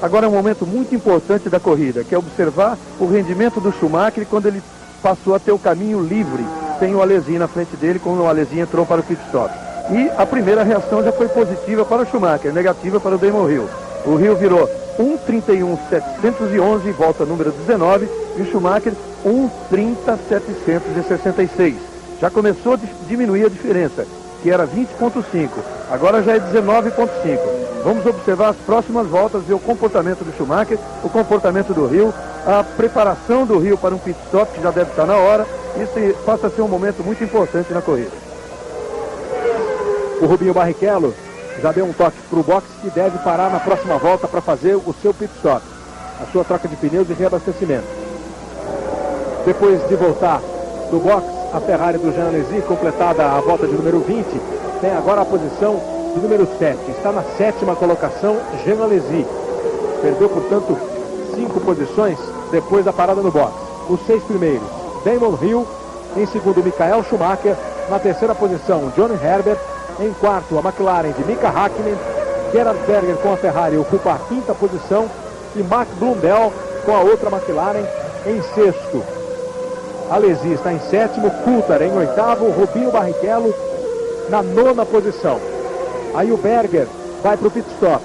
Agora é um momento muito importante da corrida, que é observar o rendimento do Schumacher quando ele passou a ter o caminho livre, sem o Alesi na frente dele, quando o Alesi entrou para o pit stop. E a primeira reação já foi positiva para o Schumacher, negativa para o Damon Hill. O Hill virou 1:31.711, volta número 19, e o Schumacher 1:30.766. Já começou a diminuir a diferença, que era 20.5, agora já é 19.5. Vamos observar as próximas voltas, ver o comportamento do Schumacher, o comportamento do Hill, a preparação do Hill para um pit stop, que já deve estar na hora. Isso passa a ser um momento muito importante na corrida. O Rubinho Barrichello já deu um toque para o box que deve parar na próxima volta para fazer o seu pit stop, a sua troca de pneus e reabastecimento. Depois de voltar do box, a Ferrari do Jean Alesi, completada a volta de número 20, tem agora a posição de número 7. Está na 7ª colocação, Jean Alesi. Perdeu, portanto, 5 posições depois da parada no box. Os 6 primeiros, Damon Hill. Em segundo, Michael Schumacher. Na 3ª posição, Johnny Herbert. Em quarto, a McLaren de Mika Häkkinen. Gerhard Berger com a Ferrari ocupa a 5ª posição. E Max Blundell com a outra McLaren em sexto. Alesi está em 7º, Coulthard em 8º, Rubinho Barrichello na 9ª posição. Aí o Berger vai para o pit stop.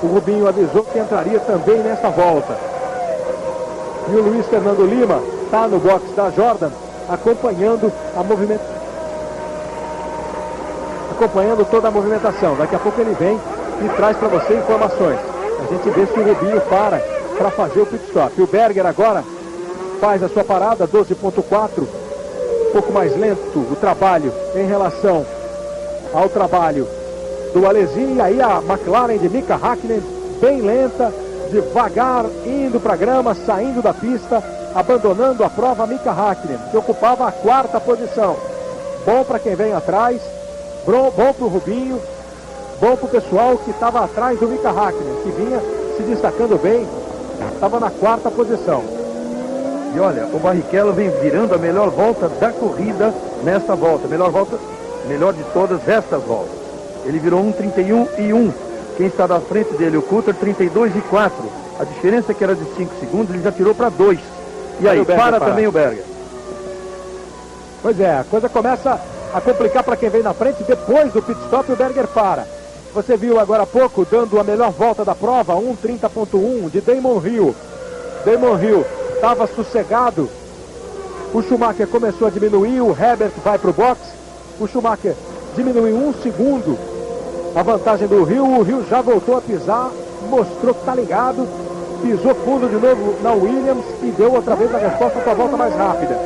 O Rubinho avisou que entraria também nesta volta. E o Luiz Fernando Lima está no box da Jordan, acompanhando toda a movimentação. Daqui a pouco ele vem e traz para você informações. A gente vê se o Rubinho para fazer o pit stop. E o Berger agora faz a sua parada, 12.4, um pouco mais lento o trabalho em relação ao trabalho do Alesi. E aí a McLaren de Mika Häkkinen, bem lenta, devagar, indo para a grama, saindo da pista, abandonando a prova. Mika Häkkinen, que ocupava a 4ª posição. Bom para quem vem atrás, bom para o Rubinho, bom para o pessoal que estava atrás do Mika Häkkinen, que vinha se destacando bem, estava na 4ª posição. E olha, o Barrichello vem virando a melhor volta da corrida nesta volta. Melhor de todas estas voltas. Ele virou 1:31:1. Quem está da frente dele, o Coulthard, 32:4. A diferença que era de 5 segundos, ele já tirou para 2. E aí, para também o Berger. Pois é, a coisa começa a complicar para quem vem na frente. Depois do pit stop, o Berger para. Você viu agora há pouco, dando a melhor volta da prova, 1:30.1 de Damon Hill. Damon Hill estava sossegado. O Schumacher começou a diminuir, o Herbert vai para o box. O Schumacher diminuiu 1 segundo a vantagem do Hill. O Hill já voltou a pisar, mostrou que está ligado, pisou fundo de novo na Williams e deu outra vez a resposta para a volta mais rápida.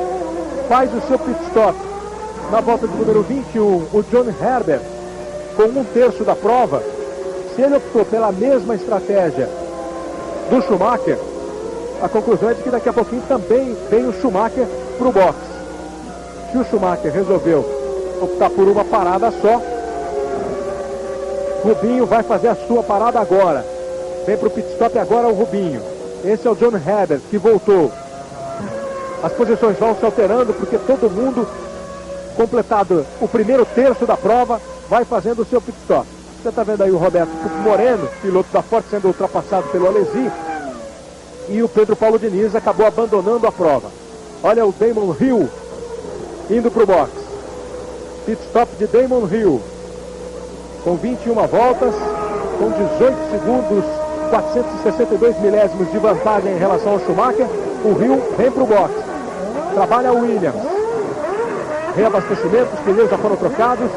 Faz o seu pit stop na volta de número 21, o John Herbert, com 1/3 da prova. Se ele optou pela mesma estratégia do Schumacher, a conclusão é de que daqui a pouquinho também vem o Schumacher para o box. Se o Schumacher resolveu optar por uma parada só, Rubinho vai fazer a sua parada agora. Vem para o pit stop agora o Rubinho. Esse é o John Herbert, que voltou. As posições vão se alterando porque todo mundo, completado o primeiro terço da prova, vai fazendo o seu pit stop. Você está vendo aí o Roberto Moreno, piloto da Ford, sendo ultrapassado pelo Alesi. E o Pedro Paulo Diniz acabou abandonando a prova. Olha o Damon Hill indo para o box. Pit stop de Damon Hill. Com 21 voltas, com 18 segundos, 462 milésimos de vantagem em relação ao Schumacher. O Hill vem para o box. Trabalha o Williams. Reabastecimento, os pneus já foram trocados.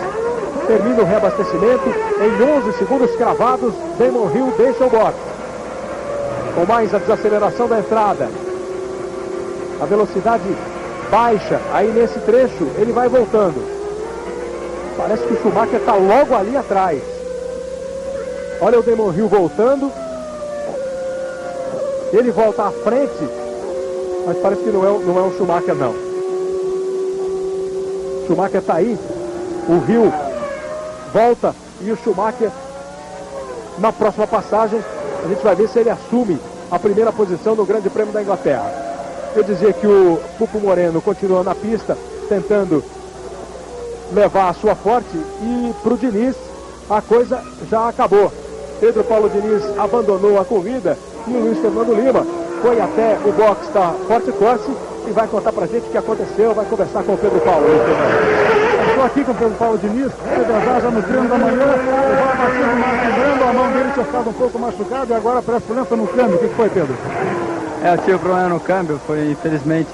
Termina o reabastecimento. Em 11 segundos cravados, Damon Hill deixa o box. Com mais a desaceleração da entrada. A velocidade baixa. Aí nesse trecho ele vai voltando. Parece que o Schumacher está logo ali atrás. Olha o Damon Hill voltando. Ele volta à frente. Mas parece que não é o Schumacher não. O Schumacher está aí. O Hill volta. E o Schumacher, na próxima passagem, a gente vai ver se ele assume a primeira posição no Grande Prêmio da Inglaterra. Eu dizia que o Pupo Moreno continua na pista, tentando levar a sua forte, e para o Diniz a coisa já acabou. Pedro Paulo Diniz abandonou a corrida e o Luiz Fernando Lima foi até o box da Forte Corse e vai contar pra gente o que aconteceu, vai conversar com o Pedro Paulo. Estou aqui com o Pedro Paulo Diniz, Pedro Azar já no treino da manhã, o vai batendo mais lembrando, a mão dele tinha ficado um pouco machucada e agora parece problema no câmbio. O que foi, Pedro? Eu tive problema no câmbio, infelizmente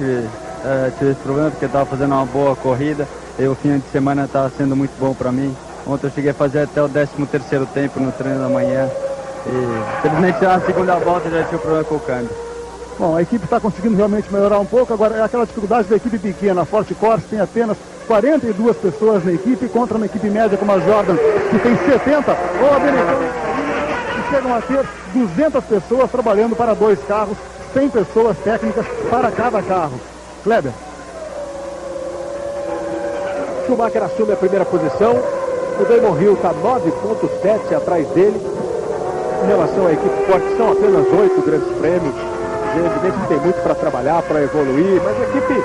tive esse problema porque estava fazendo uma boa corrida e o fim de semana estava sendo muito bom para mim. Ontem eu cheguei a fazer até o 13º tempo no treino da manhã e infelizmente na segunda volta já tive problema com o câmbio. Bom, a equipe está conseguindo realmente melhorar um pouco, agora é aquela dificuldade da equipe pequena. A Forte Corse tem apenas 42 pessoas na equipe contra uma equipe média como a Jordan, que tem 70, ou a Benetton, que chegam a ter 200 pessoas trabalhando para 2 carros, 100 pessoas técnicas para cada carro. Kleber. Schumacher assume a primeira posição. O Damon Hill está 9,7 atrás dele. Em relação à equipe Ford, são apenas 8 grandes prêmios. É evidente que tem muito para trabalhar, para evoluir, mas a equipe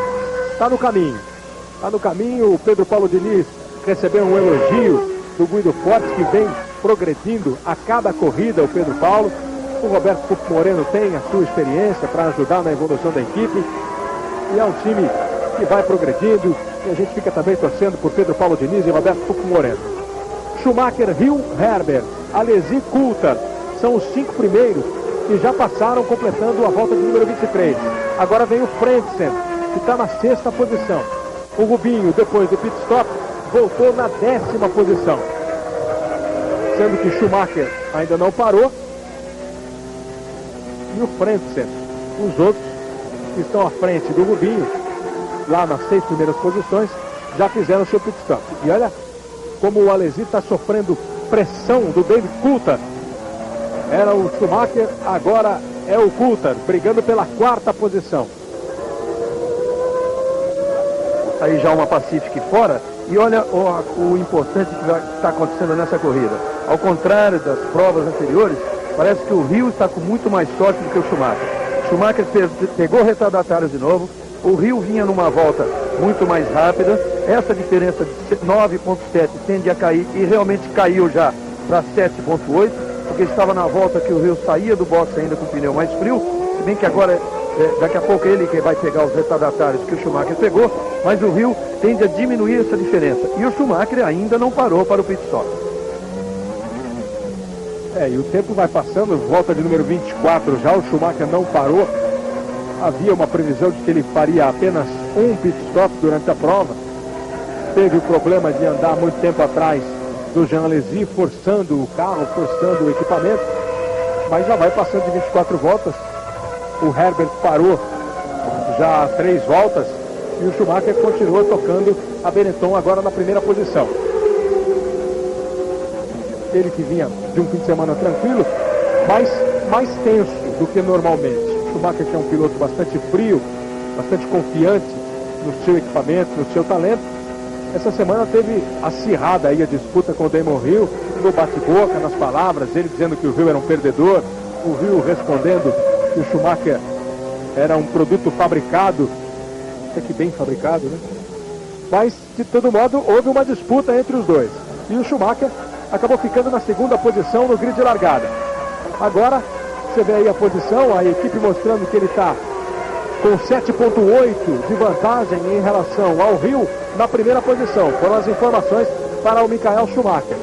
está no caminho. Está no caminho. O Pedro Paulo Diniz recebeu um elogio do Guido Fortes, que vem progredindo a cada corrida, o Pedro Paulo. O Roberto Pupo Moreno tem a sua experiência para ajudar na evolução da equipe. E é um time que vai progredindo. E a gente fica também torcendo por Pedro Paulo Diniz e Roberto Pupo Moreno. Schumacher, Hill, Herbert, Alesi, Coulthard são os 5 primeiros que já passaram, completando a volta de número 23. Agora vem o Frentzen, que está na 6ª posição. O Rubinho, depois do pit stop, voltou na 10ª posição. Sendo que Schumacher ainda não parou. E o Frentzen, os outros que estão à frente do Rubinho, lá nas 6 primeiras posições, já fizeram seu pit stop. E olha como o Alesi está sofrendo pressão do David Coulthard. Era o Schumacher, agora é o Coulthard, brigando pela 4ª posição. Aí já uma Pacific fora, e olha o importante que está acontecendo nessa corrida. Ao contrário das provas anteriores, parece que o Hill está com muito mais sorte do que o Schumacher. O Schumacher pegou retardatários de novo, o Hill vinha numa volta muito mais rápida, essa diferença de 9,7 tende a cair, e realmente caiu já para 7,8, porque estava na volta que o Hill saía do box ainda com o pneu mais frio, se bem que agora, daqui a pouco ele que vai pegar os retardatários que o Schumacher pegou, mas o Hill tende a diminuir essa diferença, e o Schumacher ainda não parou para o pit stop. E o tempo vai passando, volta de número 24 já, o Schumacher não parou. Havia uma previsão de que ele faria apenas um pit stop durante a prova. Teve o problema de andar muito tempo atrás do Jean Alesi, forçando o carro, forçando o equipamento, mas já vai passando de 24 voltas. O Herbert parou já há 3 voltas e o Schumacher continua tocando a Benetton agora na primeira posição. Ele que vinha de um fim de semana tranquilo, mas mais tenso do que normalmente. O Schumacher, que é um piloto bastante frio, bastante confiante no seu equipamento, no seu talento, essa semana teve acirrada aí a disputa com o Damon Hill, no bate-boca, nas palavras, ele dizendo que o Hill era um perdedor, o Hill respondendo que o Schumacher era um produto fabricado, até que bem fabricado, né? Mas, de todo modo, houve uma disputa entre os dois. E o Schumacher acabou ficando na 2ª posição no grid de largada. Agora, você vê aí a posição, a equipe mostrando que ele está com 7,8 de vantagem em relação ao Hill na primeira posição. Foram as informações para o Michael Schumacher.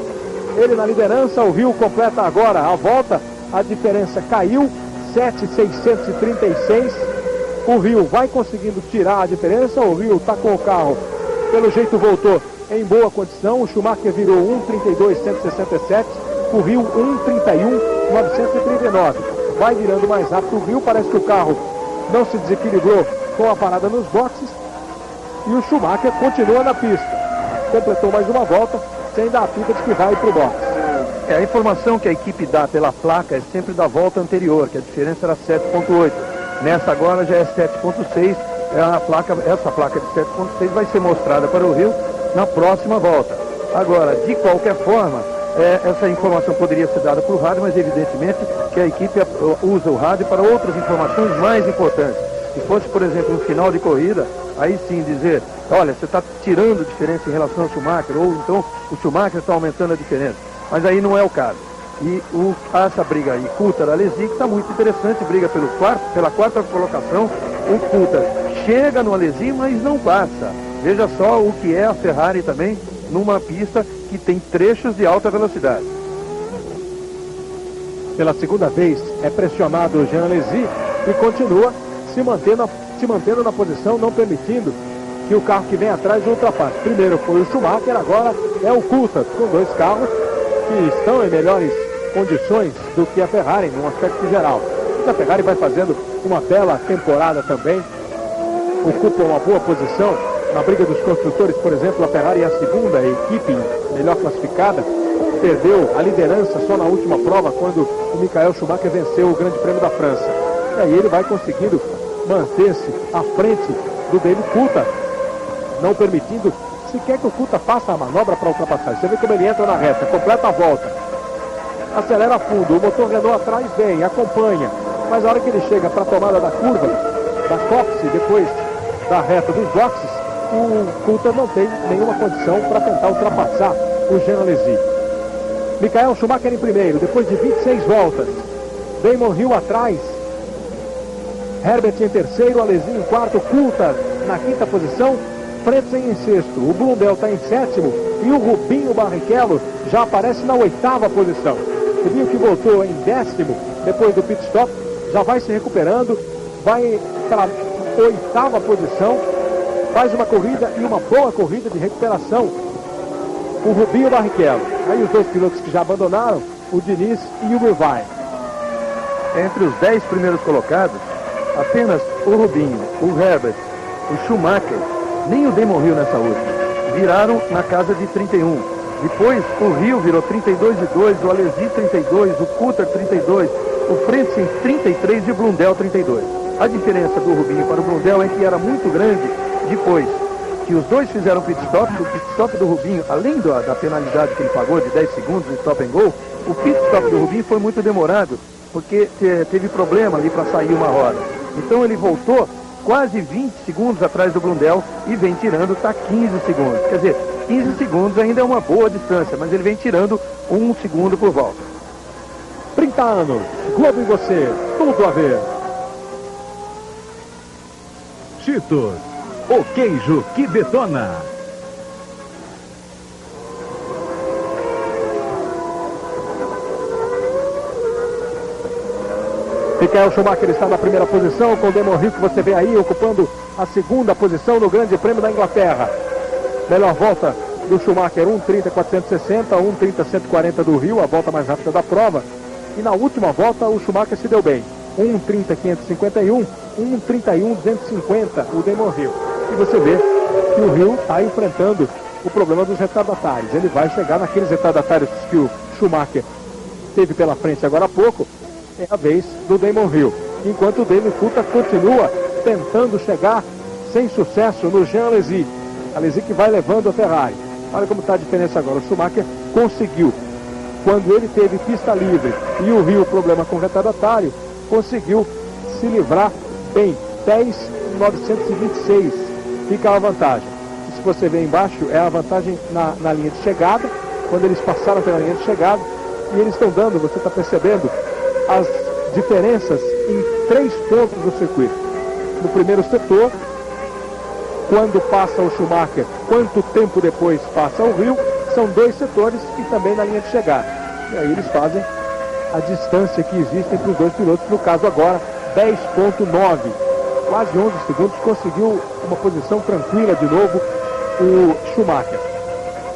Ele na liderança, o Hill completa agora a volta, a diferença caiu, 7,636. O Hill vai conseguindo tirar a diferença, o Hill está com o carro, pelo jeito voltou em boa condição. O Schumacher virou 1,32,167, o Hill 1,31,939. Vai virando mais rápido o Hill, parece que o carro não se desequilibrou com a parada nos boxes, e o Schumacher continua na pista. Completou mais uma volta, sem dar a pinta de que vai para o box. A informação que a equipe dá pela placa é sempre da volta anterior, que a diferença era 7,8. Nessa agora já é 7,6. Essa placa de 7,6 vai ser mostrada para o Hill na próxima volta. Agora, de qualquer forma, essa informação poderia ser dada por rádio, mas evidentemente que a equipe usa o rádio para outras informações mais importantes. Se fosse, por exemplo, no final de corrida, aí sim dizer, olha, você está tirando diferença em relação ao Schumacher, ou então o Schumacher está aumentando a diferença. Mas aí não é o caso. E essa briga aí, Coulthard, Alesi, está muito interessante, briga pela 4ª colocação. O Coulthard chega no Alesi, mas não passa. Veja só o que é a Ferrari também numa pista que tem trechos de alta velocidade. Pela 2ª vez é pressionado o Jean Alesi e continua se mantendo na posição, não permitindo que o carro que vem atrás ultrapasse. Primeiro foi o Schumacher, agora é o Coulthard, com 2 carros que estão em melhores condições do que a Ferrari, num aspecto geral. A Ferrari vai fazendo uma bela temporada também, ocupa uma boa posição Na briga dos construtores, por exemplo, a Ferrari é a segunda equipe melhor classificada, perdeu a liderança só na última prova, quando o Michael Schumacher venceu o Grande Prêmio da França. E aí ele vai conseguindo manter-se à frente do David Coulthard, não permitindo sequer que o Coulthard faça a manobra para ultrapassar. Você vê como ele entra na reta, completa a volta, acelera fundo, o motor Renault atrás vem, acompanha, mas na hora que ele chega para a tomada da curva, da Copse, depois da reta dos boxes, o Coulthard não tem nenhuma condição para tentar ultrapassar o Jean Alesi. Michael Schumacher em primeiro, depois de 26 voltas. Damon Hill atrás. Herbert em terceiro, Alesi em quarto, Coulthard na quinta posição, Frentzen em sexto. O Blundell está em sétimo e o Rubinho Barrichello já aparece na oitava posição. O Rubinho, que voltou em décimo depois do pit stop, já vai se recuperando, vai para a oitava posição, faz uma corrida e uma boa corrida de recuperação. O Rubinho Barrichello. Aí os dois pilotos que já abandonaram, o Diniz e o Irvine. Entre os 10 primeiros colocados, apenas o Rubinho, o Herbert, o Schumacher, nem o Damon Hill nessa última, viraram na casa de 31. Depois o Hill virou 32,2, o Alesi 32, o Coulthard 32, o Frentzen 33 e o Blundell 32. A diferença do Rubinho para o Blundell é que era muito grande depois que os dois fizeram pit stop. O pit stop do Rubinho, além da penalidade que ele pagou de 10 segundos de stop and go, o pit stop do Rubinho foi muito demorado, porque teve problema ali para sair uma roda. Então ele voltou quase 20 segundos atrás do Blundell e vem tirando, está 15 segundos. Quer dizer, 15 segundos ainda é uma boa distância, mas ele vem tirando 1 segundo por volta. 30 anos, Globo e você, tudo a ver. Cheetos, o queijo que detona. Michael Schumacher está na primeira posição, com o Damon Hill, que você vê aí, ocupando a segunda posição no Grande Prêmio da Inglaterra. Melhor volta do Schumacher, 1:30.460, 1:30.140 do Hill, a volta mais rápida da prova. E na última volta o Schumacher se deu bem, 1:30.551, 1:31.250 o Damon Hill. E você vê que o Hill está enfrentando o problema dos retardatários. Ele vai chegar naqueles retardatários que o Schumacher teve pela frente agora há pouco. É a vez do Damon Hill, enquanto o David Coulthard continua tentando chegar sem sucesso no Jean Alesi. Alesi que vai levando a Ferrari. Olha como está a diferença agora. O Schumacher conseguiu, quando ele teve pista livre e o Hill problema com o retardatário, conseguiu se livrar bem. 10.926 fica a vantagem. E se você vê embaixo, é a vantagem na linha de chegada, quando eles passaram pela linha de chegada, e eles estão dando, você está percebendo, as diferenças em 3 pontos do circuito. No primeiro setor, quando passa o Schumacher, quanto tempo depois passa o Hill, são 2 setores, e também na linha de chegada. E aí eles fazem a distância que existe entre os dois pilotos, no caso agora 10.9, quase 11 segundos, conseguiu uma posição tranquila de novo o Schumacher.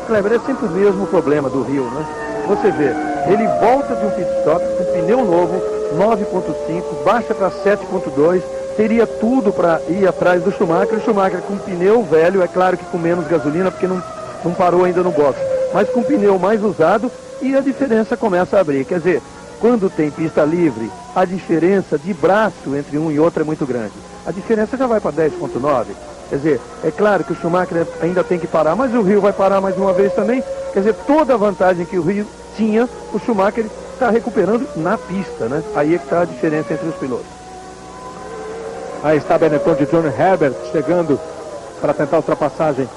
Kleber, é sempre o mesmo problema do Hill, né? Você vê, ele volta de um pit stop com pneu novo, 9.5, baixa para 7.2, teria tudo para ir atrás do Schumacher. O Schumacher com pneu velho, é claro que com menos gasolina, porque não parou ainda no box, mas com pneu mais usado, e a diferença começa a abrir. Quer dizer, quando tem pista livre, a diferença de braço entre um e outro é muito grande. A diferença já vai para 10.9. Quer dizer, é claro que o Schumacher ainda tem que parar, mas o Hill vai parar mais uma vez também. Quer dizer, toda a vantagem que o Hill tinha, o Schumacher está recuperando na pista, né? Aí é que está a diferença entre os pilotos. Aí está a Benetton de John Herbert chegando para tentar a ultrapassagem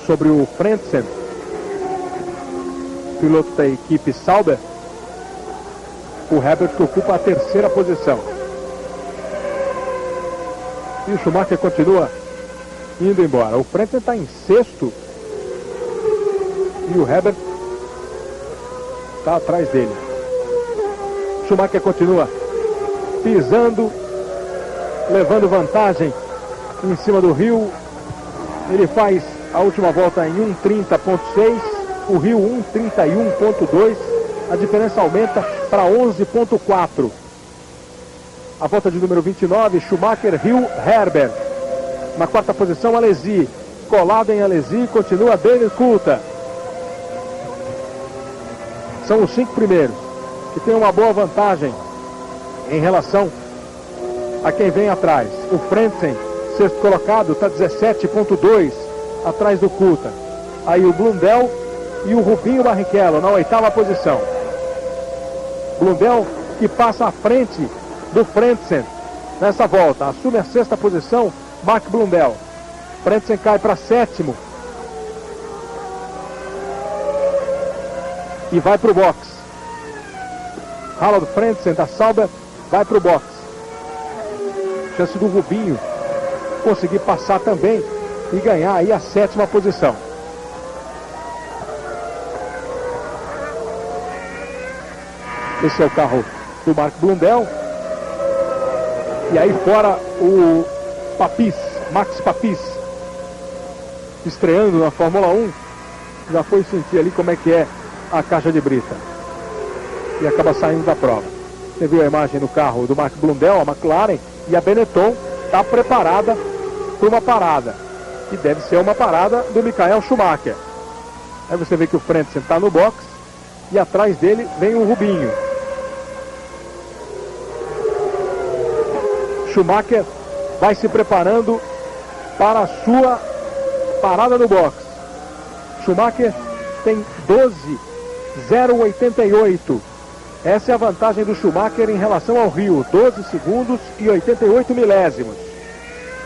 sobre o Frentzen, piloto da equipe Sauber. O Herbert que ocupa a terceira posição. E o Schumacher continua indo embora. O Frentzen está em sexto e o Herbert está atrás dele. Schumacher continua pisando, levando vantagem em cima do Hill. Ele faz a última volta em 1:30.6, o Hill 1:31.2. A diferença aumenta para 11.4. A volta de número 29, Schumacher, Hill, Herbert. Na quarta posição, Alesi. colado em Alesi, continua Denis Coulthard. São os 5 primeiros, que tem uma boa vantagem em relação a quem vem atrás. O Frentzen, sexto colocado, está 17,2 atrás do Coulthard. Aí o Blundell e o Rubinho Barrichello na 8ª posição. Blundell que passa à frente do Frentzen nessa volta. Assume a 6ª posição, Mark Blundell. Frentzen cai para 7º. E vai para o box. Harald Frentzen da Sauber vai para o box. Chance do Rubinho conseguir passar também e ganhar aí a 7ª posição. Esse é o carro do Mark Blundell. E aí fora o Papis, Max Papis, estreando na Fórmula 1, já foi sentir ali como é que é a caixa de brita. E acaba saindo da prova. Você viu a imagem do carro do Mark Blundell, a McLaren, e a Benetton está preparada para uma parada. Que deve ser uma parada do Michael Schumacher. Aí você vê que o Frentzen está no box e atrás dele vem o Rubinho. Schumacher vai se preparando para a sua parada no box. Schumacher tem 12,088. Essa é a vantagem do Schumacher em relação ao Rio. 12 segundos e 88 milésimos.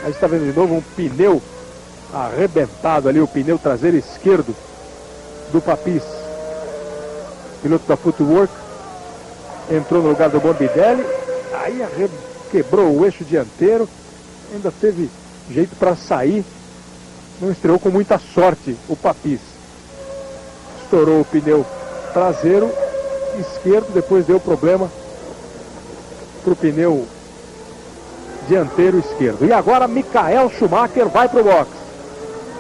Aí está vendo de novo um pneu arrebentado ali, o pneu traseiro esquerdo do Papis. Piloto da Footwork. Entrou no lugar do Morbidelli. Aí quebrou o eixo dianteiro. Ainda teve jeito para sair. Não estreou com muita sorte o Papis. Estourou o pneu traseiro esquerdo, depois deu problema para o pneu dianteiro esquerdo. E agora Michael Schumacher vai para o box.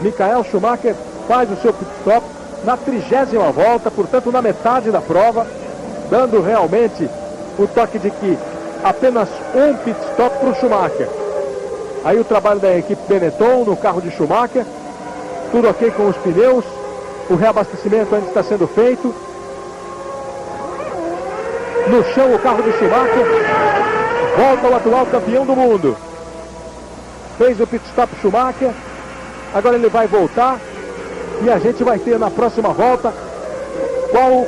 Michael Schumacher faz o seu pit stop na 30ª volta, portanto na metade da prova, dando realmente o toque de que apenas um pit stop para o Schumacher. Aí o trabalho da equipe Benetton no carro de Schumacher, tudo ok com os pneus, o reabastecimento ainda está sendo feito. No chão o carro de Schumacher, volta ao atual campeão do mundo. Fez o pit stop Schumacher, agora ele vai voltar e a gente vai ter na próxima volta qual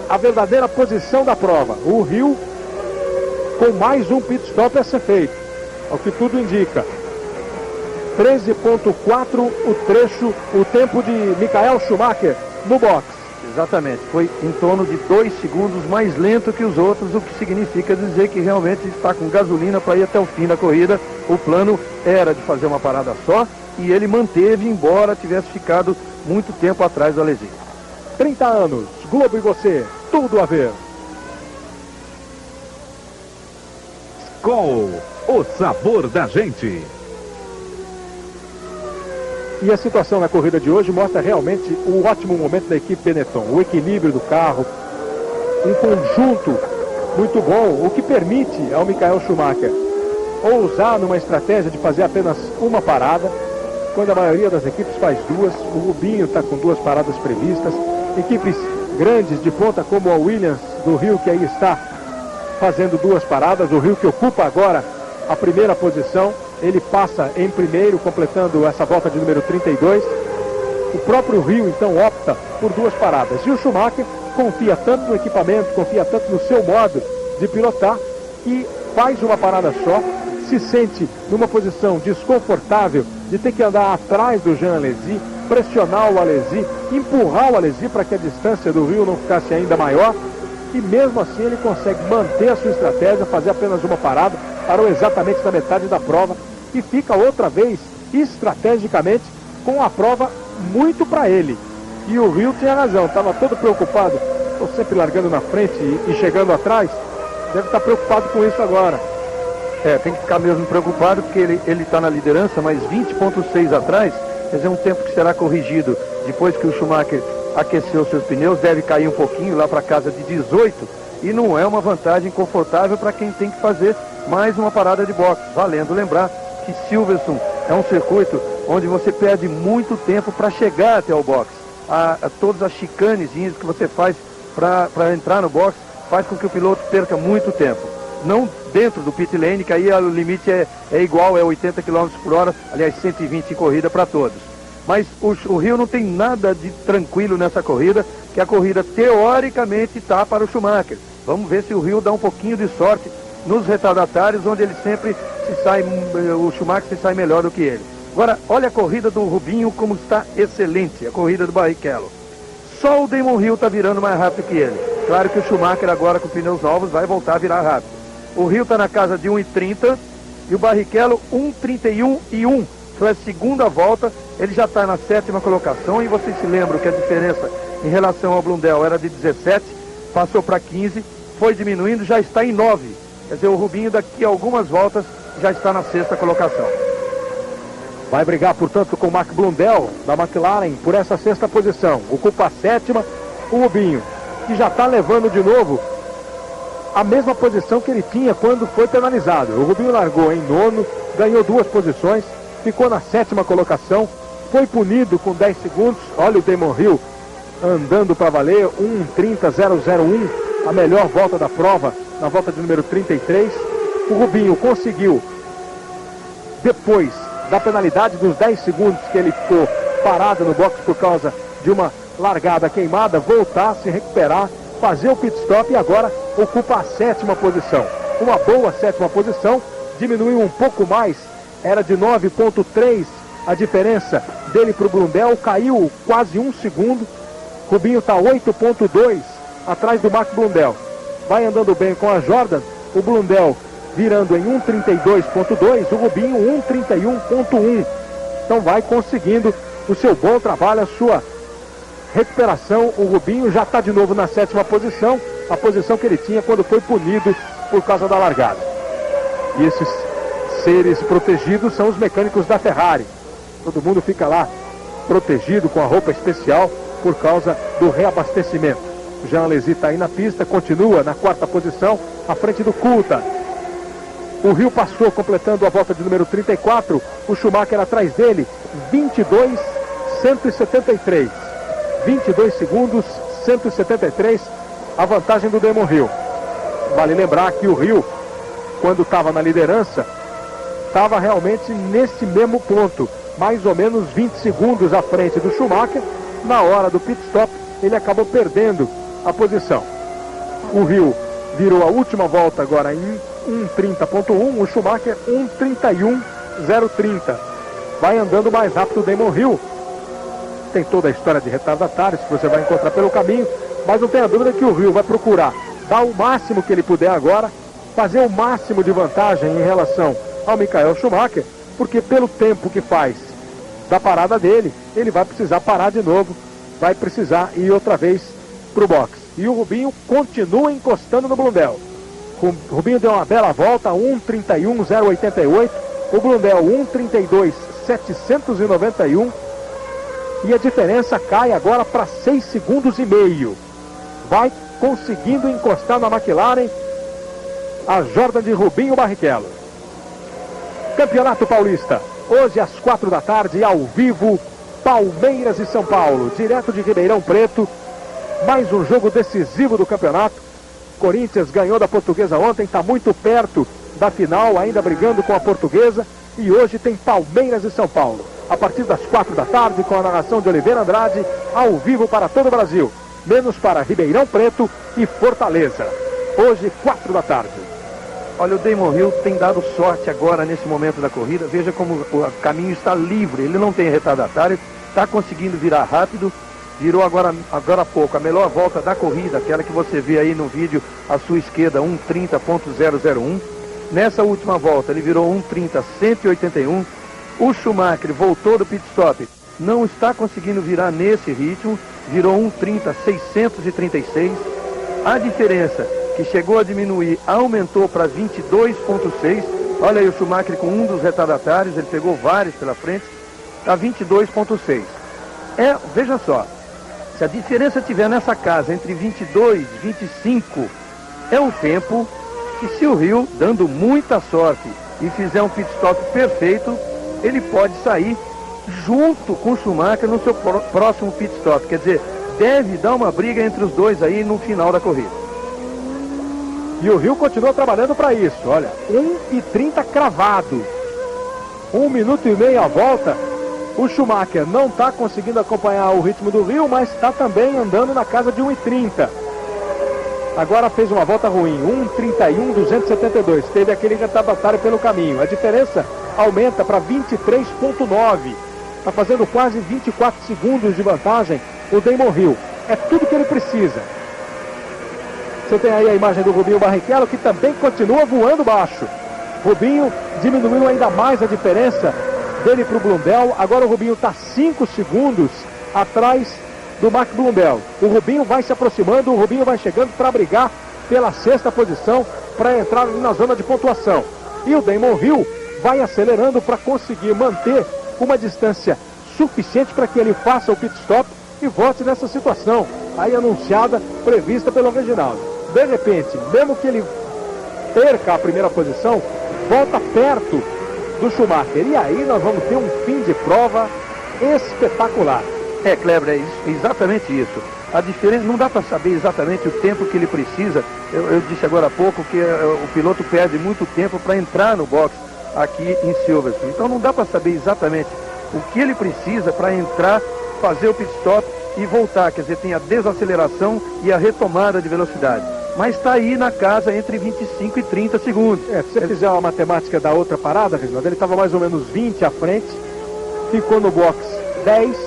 a verdadeira posição da prova. O Rio com mais um pit stop a ser feito, ao que tudo indica. 13,4 o trecho, o tempo de Michael Schumacher no box. Exatamente, foi em torno de 2 segundos mais lento que os outros, o que significa dizer que realmente está com gasolina para ir até o fim da corrida. O plano era de fazer uma parada só e ele manteve, embora tivesse ficado muito tempo atrás do Alesi. 30 anos, Globo e você, tudo a ver. Skol, o sabor da gente. E a situação na corrida de hoje mostra realmente o ótimo momento da equipe Benetton. O equilíbrio do carro, um conjunto muito bom, o que permite ao Michael Schumacher ousar numa estratégia de fazer apenas uma parada, quando a maioria das equipes faz 2. O Rubinho está com 2 paradas previstas. Equipes grandes de ponta como a Williams do Rio, que aí está fazendo 2 paradas. O Rio que ocupa agora a primeira posição. Ele passa em primeiro, completando essa volta de número 32. O próprio Rio, então, opta por 2 paradas. E o Schumacher confia tanto no equipamento, confia tanto no seu modo de pilotar, que faz uma parada só, se sente numa posição desconfortável de ter que andar atrás do Jean Alesi, pressionar o Alesi, empurrar o Alesi para que a distância do Rio não ficasse ainda maior. E mesmo assim ele consegue manter a sua estratégia, fazer apenas uma parada, parou exatamente na metade da prova e fica outra vez estrategicamente com a prova muito para ele. E o Rio tinha razão, estava todo preocupado, estou sempre largando na frente e chegando atrás, deve estar preocupado com isso agora. Tem que ficar mesmo preocupado, porque ele está na liderança, mas 20,6 atrás, quer dizer, um tempo que será corrigido depois que o Schumacher aqueceu seus pneus, deve cair um pouquinho lá para casa de 18, e não é uma vantagem confortável para quem tem que fazer mais uma parada de boxe. Valendo lembrar que Silverstone É um circuito onde você perde muito tempo para chegar até o box. Todas as chicanezinhas que você faz para entrar no box faz com que o piloto perca muito tempo. Não dentro do pit lane, que aí o limite é igual, é 80 km por hora, aliás 120 em corrida para todos. Mas o Rio não tem nada de tranquilo nessa corrida, que a corrida teoricamente está para o Schumacher. Vamos ver se o Rio dá um pouquinho de sorte nos retardatários, onde ele sempre o Schumacher se sai melhor do que ele. Agora, olha a corrida do Rubinho como está excelente, a corrida do Barrichello. Só o Damon Hill está virando mais rápido que ele. Claro que o Schumacher agora com pneus novos vai voltar a virar rápido. O Hill está na casa de 1,30 e o Barrichello 1,31,1. Sua segunda volta, ele já está na 7ª colocação e vocês se lembram que a diferença em relação ao Blundell era de 17, passou para 15, foi diminuindo, já está em 9. Quer dizer, o Rubinho daqui a algumas voltas já está na 6ª colocação. Vai brigar, portanto, com o Mark Blundell, da McLaren, por essa 6ª posição. Ocupa a 7ª, o Rubinho, que já está levando de novo a mesma posição que ele tinha quando foi penalizado. O Rubinho largou em 9º, ganhou 2 posições, ficou na 7ª colocação, foi punido com 10 segundos. Olha o Damon Hill andando para valer, 1:30.001, a melhor volta da prova, na volta de número 33. O Rubinho conseguiu, depois da penalidade dos 10 segundos que ele ficou parado no box por causa de uma largada queimada, voltar, se recuperar, fazer o pit stop e agora ocupa a 7ª posição. Uma boa 7ª posição, diminuiu um pouco mais, era de 9,3 a diferença dele para o Blundell, caiu quase 1 segundo. Rubinho está 8,2 atrás do Mark Blundell. Vai andando bem com a Jordan, o Blundell virando em 1:32,2, o Rubinho 1:31,1. Então vai conseguindo o seu bom trabalho, a sua recuperação. O Rubinho já está de novo na 7ª posição, a posição que ele tinha quando foi punido por causa da largada. E esses seres protegidos são os mecânicos da Ferrari. Todo mundo fica lá protegido com a roupa especial por causa do reabastecimento. O Jean Alesi está aí na pista, continua na 4ª posição, à frente do Coulthard. O Rio passou completando a volta de número 34, o Schumacher atrás dele, 22,173. 22 segundos, 173, a vantagem do Damon Hill. Vale lembrar que o Rio, quando estava na liderança, estava realmente nesse mesmo ponto, mais ou menos 20 segundos à frente do Schumacher. Na hora do pit stop, ele acabou perdendo a posição. O Rio virou a última volta agora em 1:30,1, o Schumacher 1:31,030. Vai andando mais rápido o Damon Hill. Tem toda a história de retardatários que você vai encontrar pelo caminho, mas não tenha dúvida que o Rio vai procurar dar o máximo que ele puder agora, fazer o máximo de vantagem em relação ao Michael Schumacher, porque pelo tempo que faz da parada dele, ele vai precisar parar de novo, vai precisar ir outra vez para o box. E o Rubinho continua encostando no Blundell. O Rubinho deu uma bela volta, 1:31,088, o Blundell 1:32,791, e a diferença cai agora para 6,5 segundos. Vai conseguindo encostar na McLaren a Jordan de Rubinho Barrichello. Campeonato Paulista, hoje às 4 da tarde, ao vivo, Palmeiras e São Paulo, direto de Ribeirão Preto. Mais um jogo decisivo do campeonato. Corinthians ganhou da Portuguesa ontem, está muito perto da final, ainda brigando com a Portuguesa. E hoje tem Palmeiras e São Paulo, a partir das 4 da tarde, com a narração de Oliveira Andrade, ao vivo para todo o Brasil, menos para Ribeirão Preto e Fortaleza. Hoje, 4 da tarde. Olha, o Damon Hill tem dado sorte agora nesse momento da corrida. Veja como o caminho está livre, ele não tem retardatário, está conseguindo virar rápido. Virou agora há pouco a melhor volta da corrida, aquela que você vê aí no vídeo à sua esquerda, 1:30,001. Nessa última volta ele virou 1:30,181. O Schumacher voltou do pit stop, não está conseguindo virar nesse ritmo, virou 1:30,636. A diferença que chegou a diminuir aumentou para 22,6. Olha aí o Schumacher com um dos retardatários, ele pegou vários pela frente, está 22,6. Veja só, se a diferença estiver nessa casa entre 22 e 25, é um tempo que, se o Rio, dando muita sorte e fizer um pit stop perfeito, ele pode sair junto com o Schumacher no seu próximo pit stop. Quer dizer, deve dar uma briga entre os dois aí no final da corrida. E o Hill continua trabalhando para isso. Olha, 1:30 cravado. 1 minuto e meio a volta. O Schumacher não está conseguindo acompanhar o ritmo do Hill, mas está também andando na casa de 1:30. Agora fez uma volta ruim, 1:31,272. Teve aquele retardatário pelo caminho. A diferença aumenta para 23,9. Está fazendo quase 24 segundos de vantagem o Damon Hill. É tudo que ele precisa. Você tem aí a imagem do Rubinho Barrichello, que também continua voando baixo. Rubinho diminuiu ainda mais a diferença dele para o Blundell. Agora o Rubinho está 5 segundos atrás do Mark Blundell. O Rubinho vai se aproximando, o Rubinho vai chegando para brigar pela 6ª posição, para entrar na zona de pontuação. E o Damon Hill vai acelerando para conseguir manter uma distância suficiente para que ele faça o pit stop e volte nessa situação aí anunciada, prevista pelo Reginaldo. De repente, mesmo que ele perca a primeira posição, volta perto do Schumacher. E aí nós vamos ter um fim de prova espetacular. Kleber, é exatamente isso. A diferença, não dá para saber exatamente o tempo que ele precisa. Eu disse agora há pouco que o piloto perde muito tempo para entrar no box aqui em Silverstone. Então não dá para saber exatamente o que ele precisa para entrar, fazer o pit stop e voltar. Quer dizer, tem a desaceleração e a retomada de velocidade. Mas está aí na casa entre 25 e 30 segundos. Se você fizer uma matemática da outra parada, Reginaldo, ele estava mais ou menos 20 à frente, ficou no box 10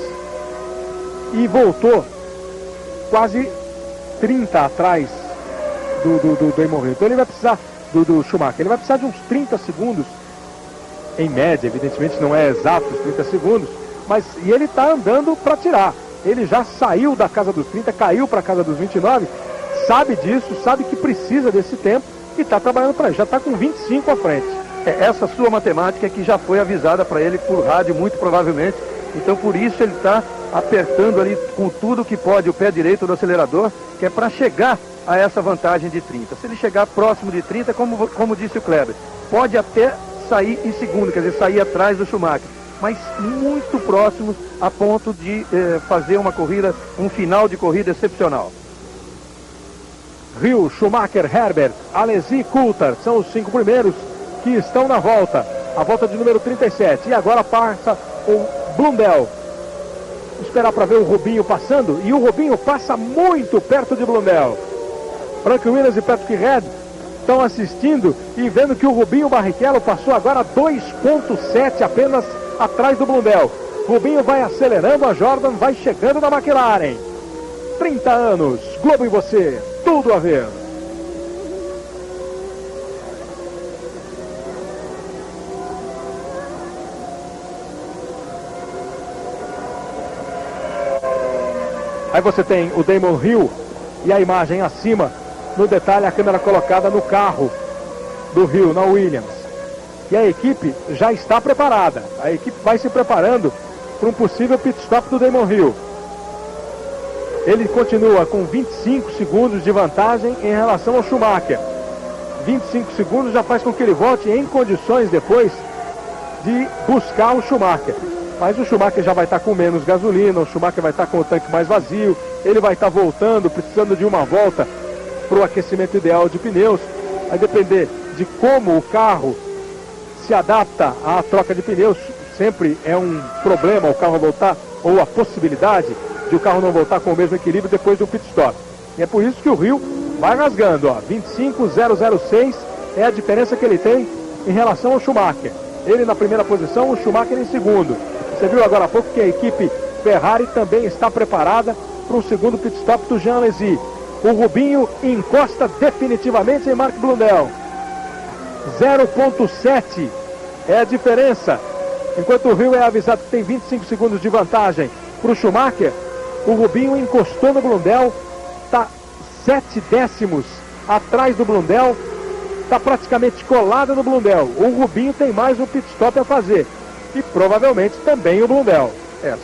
e voltou quase 30 atrás do Damon Hill. Então ele vai precisar do Schumacher, ele vai precisar de uns 30 segundos, em média, evidentemente não é exato os 30 segundos, mas e ele está andando para tirar. Ele já saiu da casa dos 30, caiu para a casa dos 29, sabe disso, sabe que precisa desse tempo e está trabalhando para isso, já está com 25 à frente. Essa sua matemática que já foi avisada para ele por rádio, muito provavelmente. Então por isso ele está apertando ali com tudo que pode o pé direito do acelerador, que é para chegar a essa vantagem de 30. Se ele chegar próximo de 30, como disse o Kleber, pode até sair em segundo, quer dizer, sair atrás do Schumacher, mas muito próximo a ponto de fazer uma corrida, um final de corrida excepcional. Hill, Schumacher, Herbert, Alesi, Coulthard são os 5 primeiros que estão na volta, a volta de número 37. E agora passa o Blundell. Esperar para ver o Rubinho passando, e o Rubinho passa muito perto de Blundell. Frank Williams e Patrick Reed estão assistindo e vendo que o Rubinho Barrichello passou agora 2,7 apenas atrás do Blundell. Rubinho vai acelerando, a Jordan vai chegando na McLaren. 30 anos, Globo e você, tudo a ver. Aí você tem o Damon Hill e a imagem acima, no detalhe a câmera colocada no carro do Hill, na Williams. E a equipe já está preparada, a equipe vai se preparando para um possível pit stop do Damon Hill. Ele continua com 25 segundos de vantagem em relação ao Schumacher. 25 segundos já faz com que ele volte em condições depois de buscar o Schumacher. Mas o Schumacher já vai estar com menos gasolina, o Schumacher vai estar com o tanque mais vazio, ele vai estar voltando, precisando de uma volta para o aquecimento ideal de pneus. Vai depender de como o carro se adapta à troca de pneus. Sempre é um problema o carro voltar, ou a possibilidade de o carro não voltar com o mesmo equilíbrio depois do pit stop. E é por isso que o Hill vai rasgando, ó, 25,006 é a diferença que ele tem em relação ao Schumacher. Ele na primeira posição, o Schumacher em segundo. Você viu agora há pouco que a equipe Ferrari também está preparada para um segundo pit stop do Jean Alesi. O Rubinho encosta definitivamente em Mark Blundell. 0,7 é a diferença. Enquanto o Hill é avisado que tem 25 segundos de vantagem para o Schumacher, o Rubinho encostou no Blundell, está 7 décimos atrás do Blundell, está praticamente colado no Blundell. O Rubinho tem mais um pit stop a fazer, e provavelmente também o Blundell.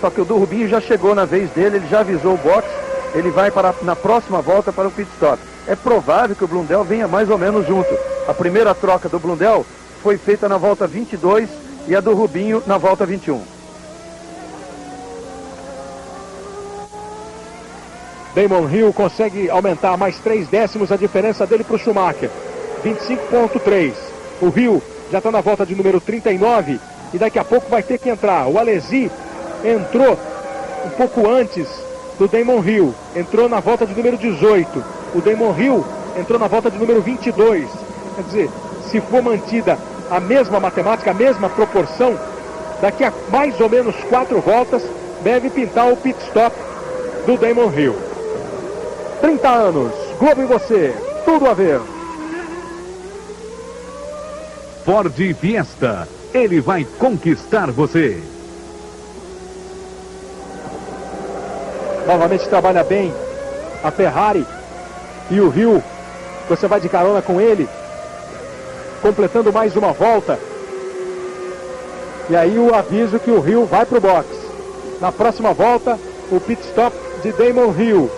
Só que o do Rubinho já chegou na vez dele, ele já avisou o box, ele vai na próxima volta para o pit stop. É provável que o Blundell venha mais ou menos junto. A primeira troca do Blundell foi feita na volta 22 e a do Rubinho na volta 21. Damon Hill consegue aumentar mais 3 décimos a diferença dele para o Schumacher. 25,3. O Hill já está na volta de número 39 e daqui a pouco vai ter que entrar. O Alesi entrou um pouco antes do Damon Hill. Entrou na volta de número 18. O Damon Hill entrou na volta de número 22. Quer dizer, se for mantida a mesma matemática, a mesma proporção, daqui a mais ou menos 4 voltas, deve pintar o pit stop do Damon Hill. 30 anos, Globo e você, tudo a ver. Ford Fiesta, ele vai conquistar você. Novamente trabalha bem a Ferrari e o Hill. Você vai de carona com ele, completando mais uma volta. E aí o aviso que o Hill vai para o box. Na próxima volta, o pit stop de Damon Hill.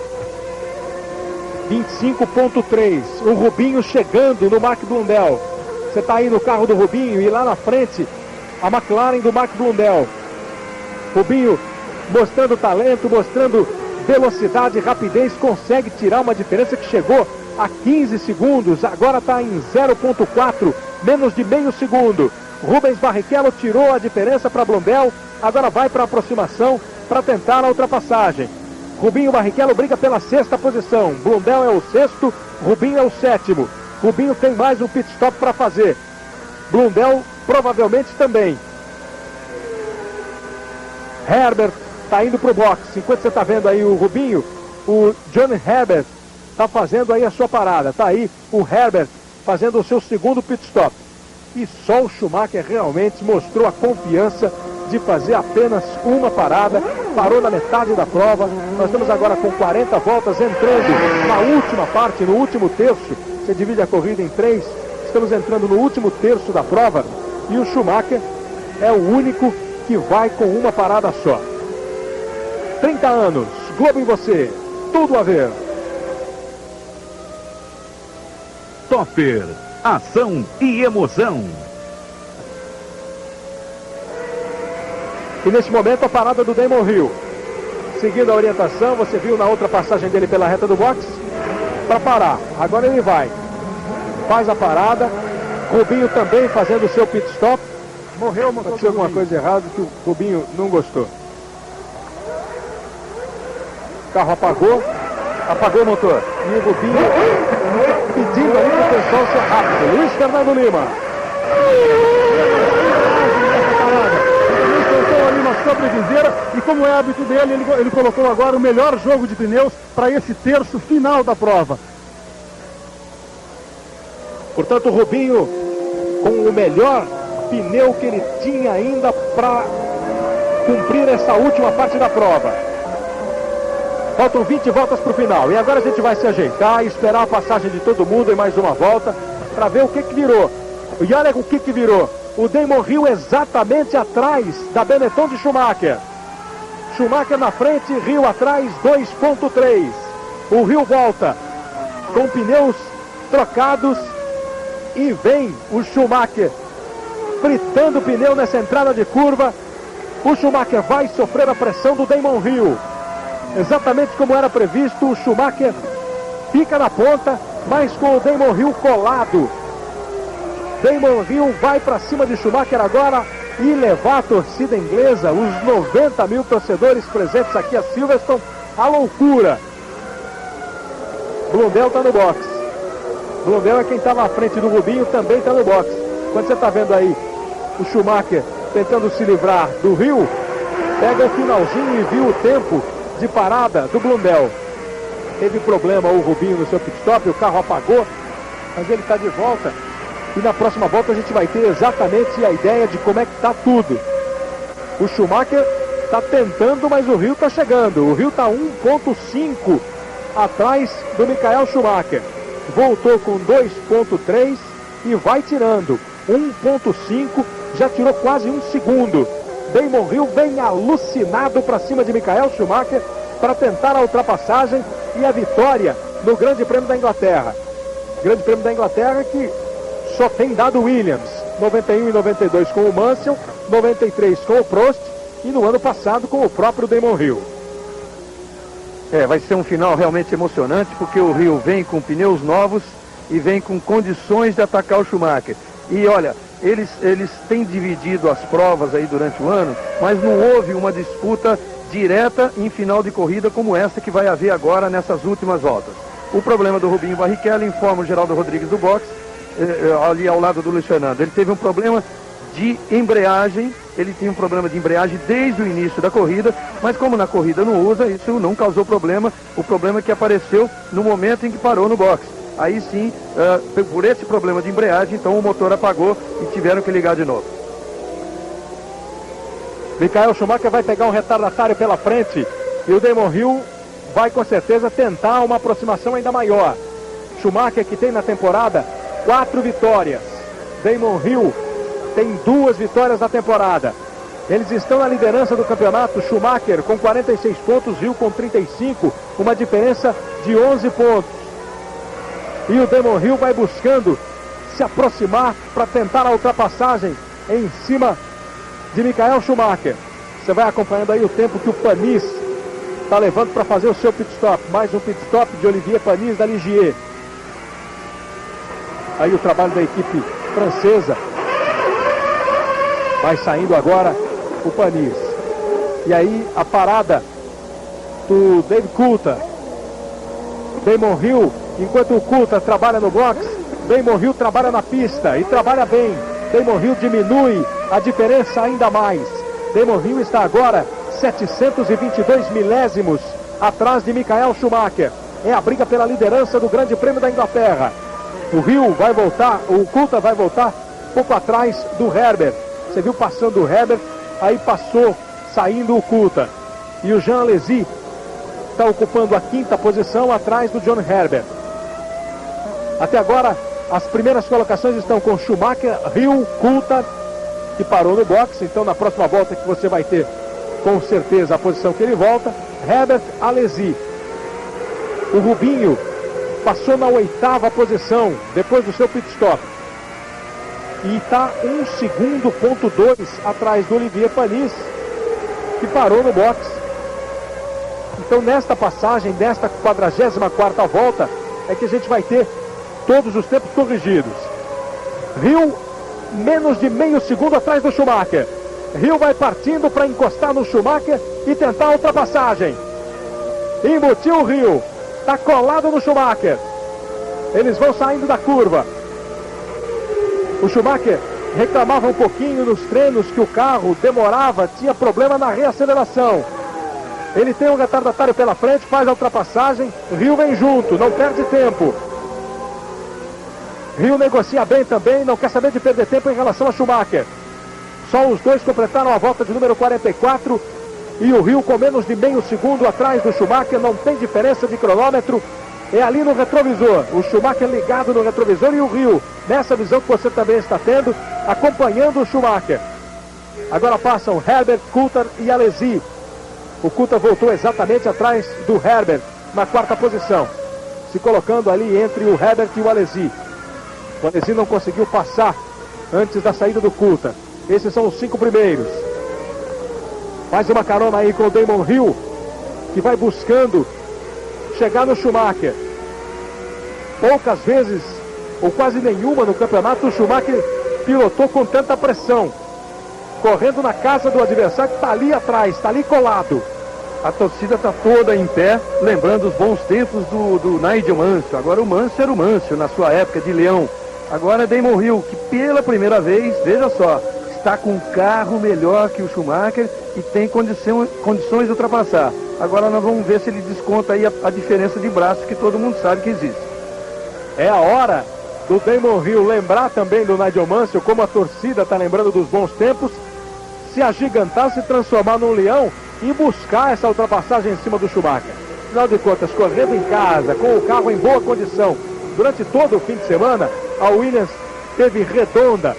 25,3. O Rubinho chegando no Mark Blundell. Você está aí no carro do Rubinho e lá na frente a McLaren do Mark Blundell. Rubinho mostrando talento, mostrando velocidade, rapidez, consegue tirar uma diferença que chegou a 15 segundos, agora está em 0,4, menos de meio segundo. Rubens Barrichello tirou a diferença para Blundell, agora vai para a aproximação para tentar a ultrapassagem. Rubinho Barrichello briga pela 6ª posição, Blundell é o 6º, Rubinho é o 7º. Rubinho tem mais um pit stop para fazer, Blundell provavelmente também. Herbert está indo para o box. Enquanto você está vendo aí o Rubinho, o John Herbert está fazendo aí a sua parada. Está aí o Herbert fazendo o seu segundo pit stop. E só o Schumacher realmente mostrou a confiança de fazer apenas uma parada. Parou na metade da prova. Nós estamos agora com 40 voltas, entrando na última parte, no último terço. Você divide a corrida em 3. Estamos entrando no último terço da prova. E o Schumacher é o único que vai com uma parada só. 30 anos, Globo em você, tudo a ver. Topper, ação e emoção. E neste momento a parada do Damon Hill. Seguindo a orientação, você viu na outra passagem dele pela reta do box, para parar. Agora ele vai. Faz a parada. Rubinho também fazendo o seu pit stop. Morreu o motor. Aconteceu alguma coisa errada que o Rubinho não gostou. O carro apagou o motor. E o Rubinho pedindo aí para o pessoal ser rápido. Luiz Fernando Lima. Ele soltou ali uma sobreviseira e, como é hábito dele, ele colocou agora o melhor jogo de pneus para esse terço final da prova. Portanto, o Rubinho com o melhor pneu que ele tinha ainda para cumprir essa última parte da prova. Faltam 20 voltas para o final. E agora a gente vai se ajeitar e esperar a passagem de todo mundo em mais uma volta para ver o que virou. E olha o que virou. O Damon Hill exatamente atrás da Benetton de Schumacher. Schumacher na frente, Hill atrás, 2,3. O Hill volta com pneus trocados e vem o Schumacher fritando o pneu nessa entrada de curva. O Schumacher vai sofrer a pressão do Damon Hill. Exatamente como era previsto, o Schumacher fica na ponta, mas com o Damon Hill colado. Damon Hill vai para cima de Schumacher agora e levar a torcida inglesa, os 90 mil torcedores presentes aqui a Silverstone, à loucura. Blundell está no box. Blundell é quem estava à frente do Rubinho, também está no box. Quando você está vendo aí o Schumacher tentando se livrar do Hill, pega o finalzinho e viu o tempo de parada do Blundell. Teve problema o Rubinho no seu pit stop, o carro apagou, mas ele está de volta. E na próxima volta a gente vai ter exatamente a ideia de como é que está tudo. O Schumacher está tentando, mas o Hill está chegando. O Hill está 1,5 atrás do Michael Schumacher. Voltou com 2,3 e vai tirando 1,5, já tirou quase um segundo. Damon Hill vem alucinado para cima de Michael Schumacher para tentar a ultrapassagem e a vitória no Grande Prêmio da Inglaterra. Grande Prêmio da Inglaterra que só tem dado Williams, 91 e 92 com o Mansell, 93 com o Prost e no ano passado com o próprio Damon Hill. Vai ser um final realmente emocionante, porque o Hill vem com pneus novos e vem com condições de atacar o Schumacher. E olha, eles têm dividido as provas aí durante o ano, mas não houve uma disputa direta em final de corrida como essa que vai haver agora nessas últimas voltas. O problema do Rubinho Barrichello, informa o Geraldo Rodrigues do box, ali ao lado do Luiz Fernando. Ele teve um problema de embreagem, desde o início da corrida, mas como na corrida não usa, isso não causou problema. O problema que apareceu no momento em que parou no box. Aí sim, por esse problema de embreagem, então o motor apagou e tiveram que ligar de novo. Michael Schumacher vai pegar um retardatário pela frente e o Damon Hill vai com certeza tentar uma aproximação ainda maior. Schumacher, que tem na temporada 4 vitórias. Damon Hill tem 2 vitórias na temporada. Eles estão na liderança do campeonato. Schumacher com 46 pontos, Hill com 35, uma diferença de 11 pontos. E o Damon Hill vai buscando se aproximar para tentar a ultrapassagem em cima de Michael Schumacher. Você vai acompanhando aí o tempo que o Panis está levando para fazer o seu pit stop. Mais um pit stop de Olivier Panis da Ligier. Aí o trabalho da equipe francesa. Vai saindo agora o Panis. E aí a parada do David Coulthard. Damon Hill, enquanto o Coulthard trabalha no box, Damon Hill trabalha na pista e trabalha bem. Damon Hill diminui a diferença ainda mais. Damon Hill está agora 722 milésimos atrás de Michael Schumacher. É a briga pela liderança do Grande Prêmio da Inglaterra. O Hill vai voltar, o Coulthard vai voltar pouco atrás do Herbert. Você viu passando o Herbert, aí passou saindo o Coulthard. E o Jean Alesi está ocupando a 5ª posição atrás do John Herbert. Até agora, as primeiras colocações estão com Schumacher, Hill, Coulthard, que parou no box. Então na próxima volta que você vai ter com certeza a posição que ele volta, Herbert, Alesi. O Rubinho passou na 8ª posição depois do seu pit stop. E está 1 segundo, ponto 2 atrás do Olivier Panis, que parou no box. Então nesta passagem, nesta 44ª volta, é que a gente vai ter todos os tempos corrigidos. Hill, menos de meio segundo atrás do Schumacher. Hill vai partindo para encostar no Schumacher e tentar a ultrapassagem. Embutiu o Hill, está colado no Schumacher. Eles vão saindo da curva. O Schumacher reclamava um pouquinho nos treinos que o carro demorava, tinha problema na reaceleração. Ele tem um retardatário pela frente, faz a ultrapassagem, Hill vem junto, não perde tempo. Hill negocia bem também, não quer saber de perder tempo em relação a Schumacher. Só os dois completaram a volta de número 44 e o Hill com menos de meio segundo atrás do Schumacher, não tem diferença de cronômetro. É ali no retrovisor, o Schumacher ligado no retrovisor e o Hill, nessa visão que você também está tendo, acompanhando o Schumacher. Agora passam Herbert, Coulthard e Alesi. O Coulthard voltou exatamente atrás do Herbert, na 4ª posição, se colocando ali entre o Herbert e o Alesi. O Alesi não conseguiu passar antes da saída do Coulthard. Esses são os 5 primeiros. Mais uma carona aí com o Damon Hill, que vai buscando chegar no Schumacher. Poucas vezes, ou quase nenhuma no campeonato, o Schumacher pilotou com tanta pressão, correndo na casa do adversário que está ali atrás, está ali colado. A torcida está toda em pé, lembrando os bons tempos do Nigel Mansell. Agora o Mansell era o Mansell na sua época de leão. Agora é Damon Hill, que pela primeira vez, veja só, está com um carro melhor que o Schumacher e tem condições de ultrapassar. Agora nós vamos ver se ele desconta aí a diferença de braço que todo mundo sabe que existe. É a hora do Damon Hill lembrar também do Nigel Mansell, como a torcida está lembrando dos bons tempos, se agigantar, se transformar num leão e buscar essa ultrapassagem em cima do Schumacher. Afinal de contas, correndo em casa, com o carro em boa condição, durante todo o fim de semana, a Williams teve redonda,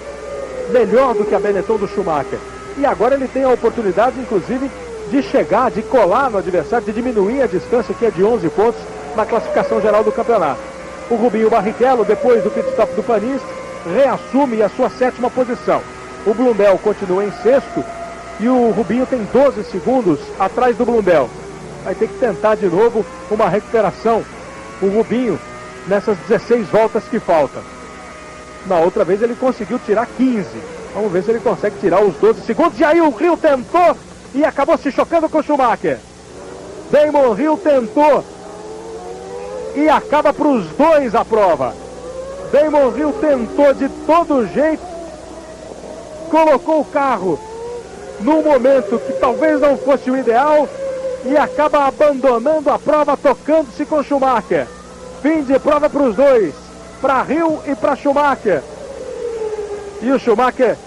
melhor do que a Benetton do Schumacher. E agora ele tem a oportunidade, inclusive, de chegar, de colar no adversário, de diminuir a distância, que é de 11 pontos, na classificação geral do campeonato. O Rubinho Barrichello, depois do pit stop do Panis, reassume a sua 7ª posição. O Blundell continua em sexto e o Rubinho tem 12 segundos atrás do Blundell. Vai ter que tentar de novo uma recuperação, o Rubinho, nessas 16 voltas que faltam. Na outra vez ele conseguiu tirar 15. Vamos ver se ele consegue tirar os 12 segundos. E aí o Hill tentou e acabou se chocando com o Schumacher. Damon Hill tentou e acaba para os dois a prova. Damon Hill tentou de todo jeito, colocou o carro num momento que talvez não fosse o ideal e acaba abandonando a prova, tocando-se com Schumacher. Fim de prova para os dois, para Hill e para Schumacher. E o Schumacher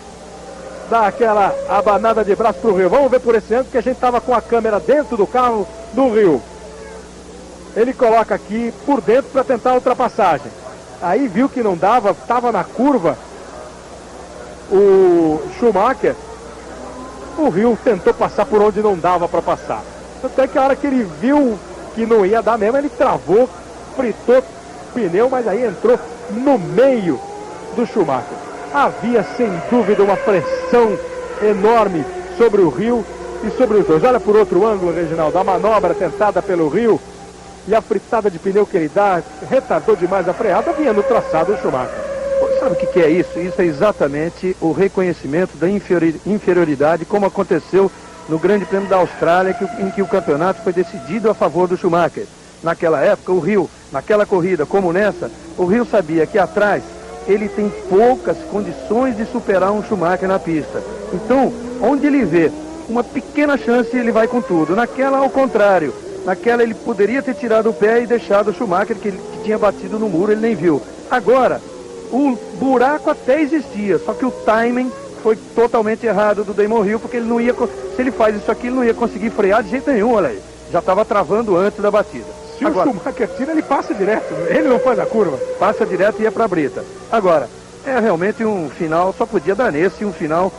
dá aquela abanada de braço para o Hill. Vamos ver por esse ângulo que a gente estava com a câmera dentro do carro do Hill. Ele coloca aqui por dentro para tentar a ultrapassagem. Aí viu que não dava, estava na curva o Schumacher. O Hill tentou passar por onde não dava para passar. Até que a hora que ele viu que não ia dar mesmo, ele travou, fritou o pneu, mas aí entrou no meio do Schumacher. Havia sem dúvida uma pressão enorme sobre o Hill e sobre os dois. Olha por outro ângulo, Reginaldo, a manobra tentada pelo Hill e a fritada de pneu que ele dá, retardou demais a freada, vinha no traçado do Schumacher. Sabe o que é isso? Isso é exatamente o reconhecimento da inferioridade, como aconteceu no Grande Prêmio da Austrália, em que o campeonato foi decidido a favor do Schumacher. Naquela época, o Hill, naquela corrida como nessa, o Hill sabia que atrás ele tem poucas condições de superar um Schumacher na pista. Então, onde ele vê uma pequena chance, ele vai com tudo. Naquela, ao contrário. Naquela, ele poderia ter tirado o pé e deixado o Schumacher, que tinha batido no muro, ele nem viu. Agora, o buraco até existia, só que o timing foi totalmente errado do Damon Hill, porque ele não ia, se ele faz isso aqui, ele não ia conseguir frear de jeito nenhum, olha aí. Já estava travando antes da batida. Se agora, o Schumacher tira, ele passa direto, ele não faz a curva. Passa direto e ia para a brita. Agora, é realmente um final, só podia dar nesse, um final,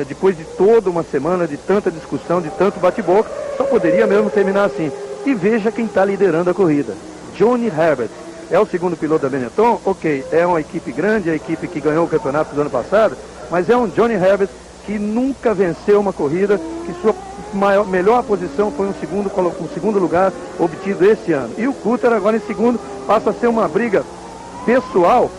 depois de toda uma semana de tanta discussão, de tanto bate-boca, só poderia mesmo terminar assim. E veja quem está liderando a corrida, Johnny Herbert. É o segundo piloto da Benetton, ok, é uma equipe grande, a equipe que ganhou o campeonato do ano passado, mas é um Johnny Herbert que nunca venceu uma corrida, que sua melhor posição foi um segundo lugar obtido esse ano. E o Coulter agora em segundo passa a ser uma briga pessoal.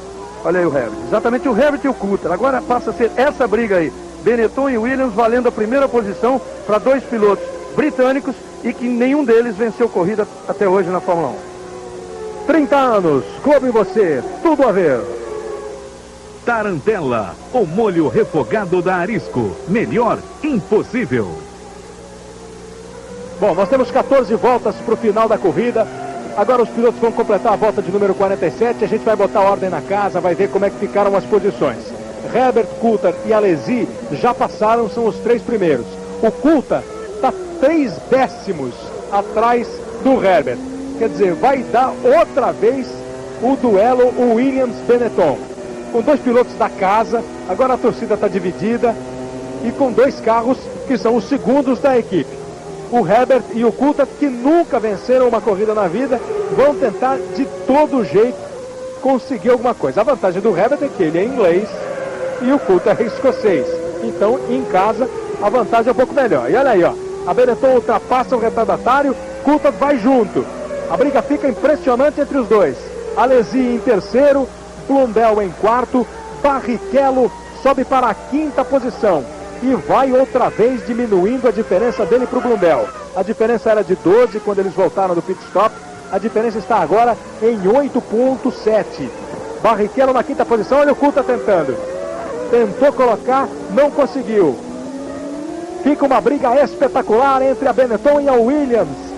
Olha aí o Herbert, exatamente o Herbert e o Coulter, agora passa a ser essa briga aí, Benetton e Williams valendo a primeira posição para dois pilotos britânicos e que nenhum deles venceu corrida até hoje na Fórmula 1. 30 anos, Clube você, tudo a ver. Tarantella, o molho refogado da Arisco. Melhor impossível. Bom, nós temos 14 voltas para o final da corrida. Agora os pilotos vão completar a volta de número 47. A gente vai botar ordem na casa, vai ver como é que ficaram as posições. Herbert, Coulter e Alesi já passaram, são os três primeiros. O Coulter está 3 décimos atrás do Herbert. Quer dizer, vai dar outra vez o duelo Williams-Benetton. Com dois pilotos da casa, agora a torcida está dividida e com dois carros que são os segundos da equipe. O Herbert e o Coulter, que nunca venceram uma corrida na vida, vão tentar de todo jeito conseguir alguma coisa. A vantagem do Herbert é que ele é inglês e o Coulter é escocês. Então, em casa, a vantagem é um pouco melhor. E olha aí, ó, a Benetton ultrapassa o retardatário, Coulter vai junto. A briga fica impressionante entre os dois. Alesi em terceiro, Blundell em quarto, Barrichello sobe para a quinta posição e vai outra vez diminuindo a diferença dele para o Blundell. A diferença era de 12 quando eles voltaram do pit stop, a diferença está agora em 8,7. Barrichello na quinta posição, olha o Coulter tentando. Tentou colocar, não conseguiu. Fica uma briga espetacular entre a Benetton e a Williams.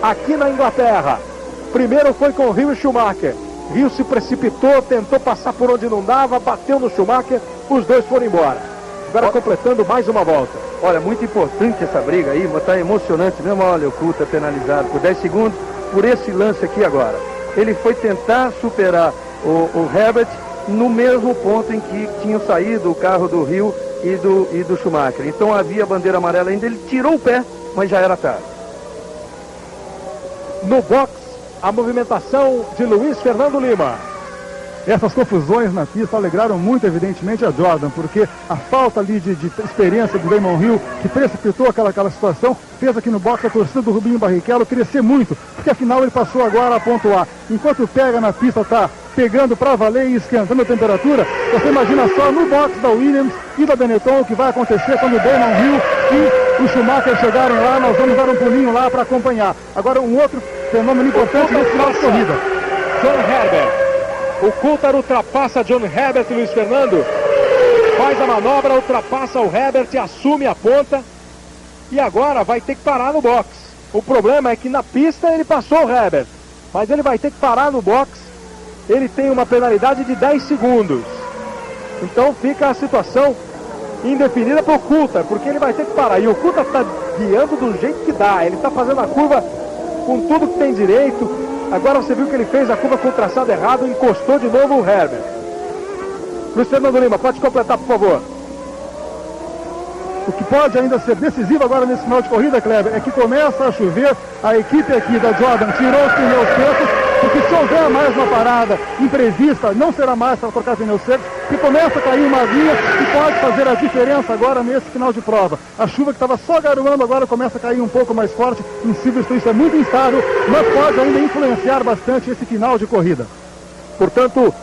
Aqui na Inglaterra, primeiro foi com o Hill e Schumacher. Hill se precipitou, tentou passar por onde não dava, bateu no Schumacher, os dois foram embora. Agora completando mais uma volta. Olha, muito importante essa briga aí, está emocionante mesmo. Olha, o Coulter penalizado por 10 segundos por esse lance aqui agora. Ele foi tentar superar o Herbert no mesmo ponto em que tinha saído o carro do Hill e do Schumacher. Então havia bandeira amarela ainda, ele tirou o pé, mas já era tarde. No box, a movimentação de Luiz Fernando Lima. Essas confusões na pista alegraram muito, evidentemente, a Jordan, porque a falta ali de experiência do Damon Hill, que precipitou aquela situação, fez aqui no boxe a torcida do Rubinho Barrichello crescer muito, porque afinal ele passou agora a pontuar. Enquanto pega na pista, tá pegando para valer e esquentando a temperatura, você imagina só no boxe da Williams e da Benetton o que vai acontecer quando o Damon Hill e o Schumacher chegarem lá. Nós vamos dar um pulinho lá para acompanhar. Agora um outro fenômeno importante nesse final de corrida. John Herbert. O Coulthard ultrapassa John Herbert e Luiz Fernando. Faz a manobra, ultrapassa o Herbert e assume a ponta. E agora vai ter que parar no box. O problema é que na pista ele passou o Herbert, mas ele vai ter que parar no box. Ele tem uma penalidade de 10 segundos. Então fica a situação indefinida para o Coulthard, porque ele vai ter que parar. E o Coulthard está guiando do jeito que dá. Ele está fazendo a curva com tudo que tem direito. Agora você viu que ele fez a curva com o traçado errado, encostou de novo o Herbert. Luiz Fernando Lima, pode completar, por favor. O que pode ainda ser decisivo agora nesse final de corrida, Kleber, é que começa a chover. A equipe aqui da Jordan tirou os pneus secos, porque se houver mais uma parada imprevista, não será mais para trocar pneus secos, que começa a cair uma aguinha que pode fazer a diferença agora nesse final de prova. A chuva que estava só garoando agora começa a cair um pouco mais forte em Silverstone. Isso é muito instável, mas pode ainda influenciar bastante esse final de corrida. Portanto,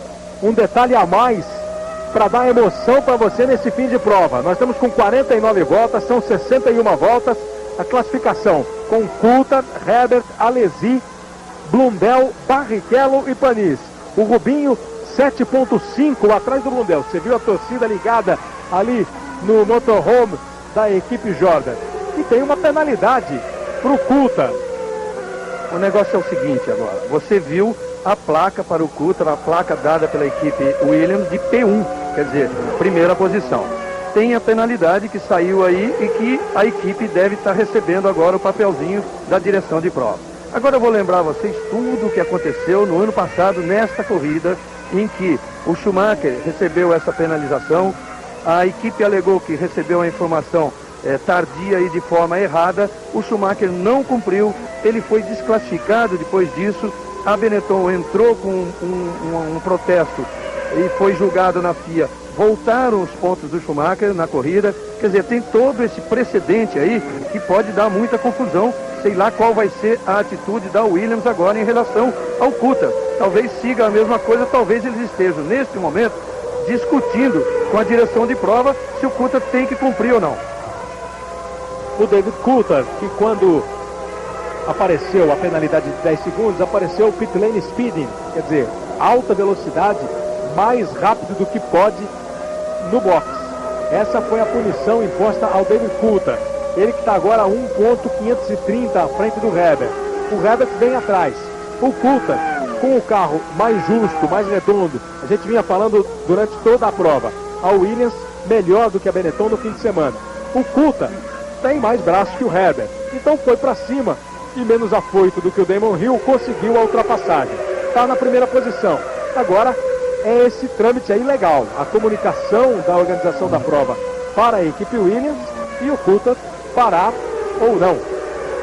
um detalhe a mais para dar emoção para você nesse fim de prova. Nós estamos com 49 voltas, são 61 voltas. A classificação com Coulthard, Herbert, Alesi, Blundell, Barrichello e Panis. O Rubinho 7.5 atrás do Blundell. Você viu a torcida ligada ali no motorhome da equipe Jordan. E tem uma penalidade para o Coulthard. O negócio é o seguinte agora. Você viu a placa para o Coulthard, a placa dada pela equipe Williams de P1, quer dizer, primeira posição. Tem a penalidade que saiu aí e que a equipe deve estar recebendo agora o papelzinho da direção de prova. Agora eu vou lembrar a vocês tudo o que aconteceu no ano passado nesta corrida em que o Schumacher recebeu essa penalização, a equipe alegou que recebeu a informação tardia e de forma errada, o Schumacher não cumpriu, ele foi desclassificado depois disso, a Benetton entrou com um protesto e foi julgado na FIA, voltaram os pontos do Schumacher na corrida, quer dizer, tem todo esse precedente aí que pode dar muita confusão, sei lá qual vai ser a atitude da Williams agora em relação ao Coulthard. Talvez siga a mesma coisa, talvez eles estejam neste momento discutindo com a direção de prova se o Coulthard tem que cumprir ou não. O David Coulthard, que quando apareceu a penalidade de 10 segundos, apareceu o pit lane speeding, quer dizer, alta velocidade, mais rápido do que pode no box. Essa foi a punição imposta ao David Coulthard. Ele que está agora a 1.530 à frente do Herbert. O Herbert vem atrás. O Coulthard, com o carro mais justo, mais redondo, a gente vinha falando durante toda a prova. A Williams melhor do que a Benetton no fim de semana. O Coulthard tem mais braços que o Herbert. Então foi para cima e menos afoito do que o Damon Hill, conseguiu a ultrapassagem. Está na primeira posição. Agora é esse trâmite aí legal. A comunicação da organização da prova para a equipe Williams e o Coulthard parar ou não.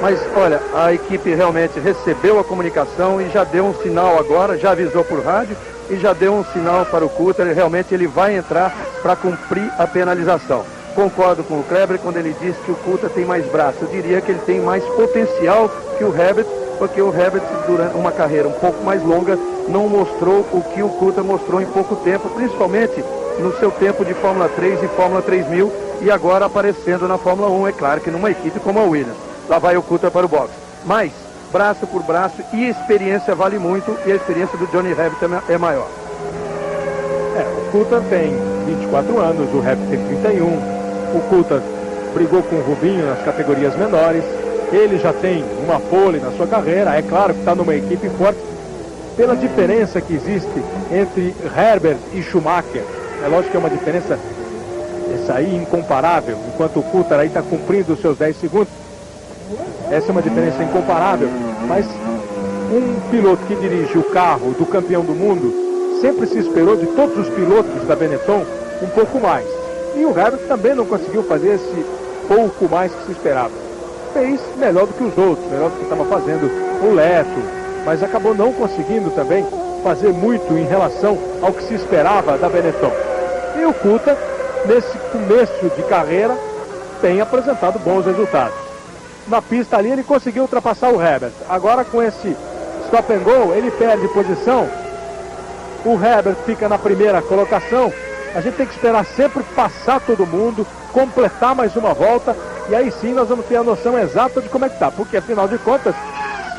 Mas olha, a equipe realmente recebeu a comunicação e já deu um sinal agora, já avisou por rádio e já deu um sinal para o Coulthard, realmente ele vai entrar para cumprir a penalização. Concordo com o Kleber quando ele disse que o Coulthard tem mais braço. Eu diria que ele tem mais potencial que o Herbert, porque o Herbert, durante uma carreira um pouco mais longa, não mostrou o que o Coulthard mostrou em pouco tempo, principalmente no seu tempo de Fórmula 3 e Fórmula 3000 e agora aparecendo na Fórmula 1, é claro que numa equipe como a Williams. Lá vai o Coulthard para o box. Mas, braço por braço e experiência vale muito e a experiência do Johnny Herbert é maior. O Coulthard tem 24 anos, o Herbert tem 31. O Coulthard brigou com o Rubinho nas categorias menores. Ele já tem uma pole na sua carreira. É claro que está numa equipe forte. Pela diferença que existe entre Herbert e Schumacher. É lógico que é uma diferença essa aí incomparável. Enquanto o Coulthard aí está cumprindo os seus 10 segundos. Essa é uma diferença incomparável. Mas um piloto que dirige o carro do campeão do mundo sempre se esperou de todos os pilotos da Benetton um pouco mais. E o Herbert também não conseguiu fazer esse pouco mais que se esperava. Fez melhor do que os outros, melhor do que estava fazendo o Leto, mas acabou não conseguindo também fazer muito em relação ao que se esperava da Benetton. E o Coulthard, nesse começo de carreira, tem apresentado bons resultados. Na pista ali ele conseguiu ultrapassar o Herbert. Agora com esse stop and go, ele perde posição. O Herbert fica na primeira colocação. A gente tem que esperar sempre passar todo mundo, completar mais uma volta, e aí sim nós vamos ter a noção exata de como é que tá. Porque afinal de contas,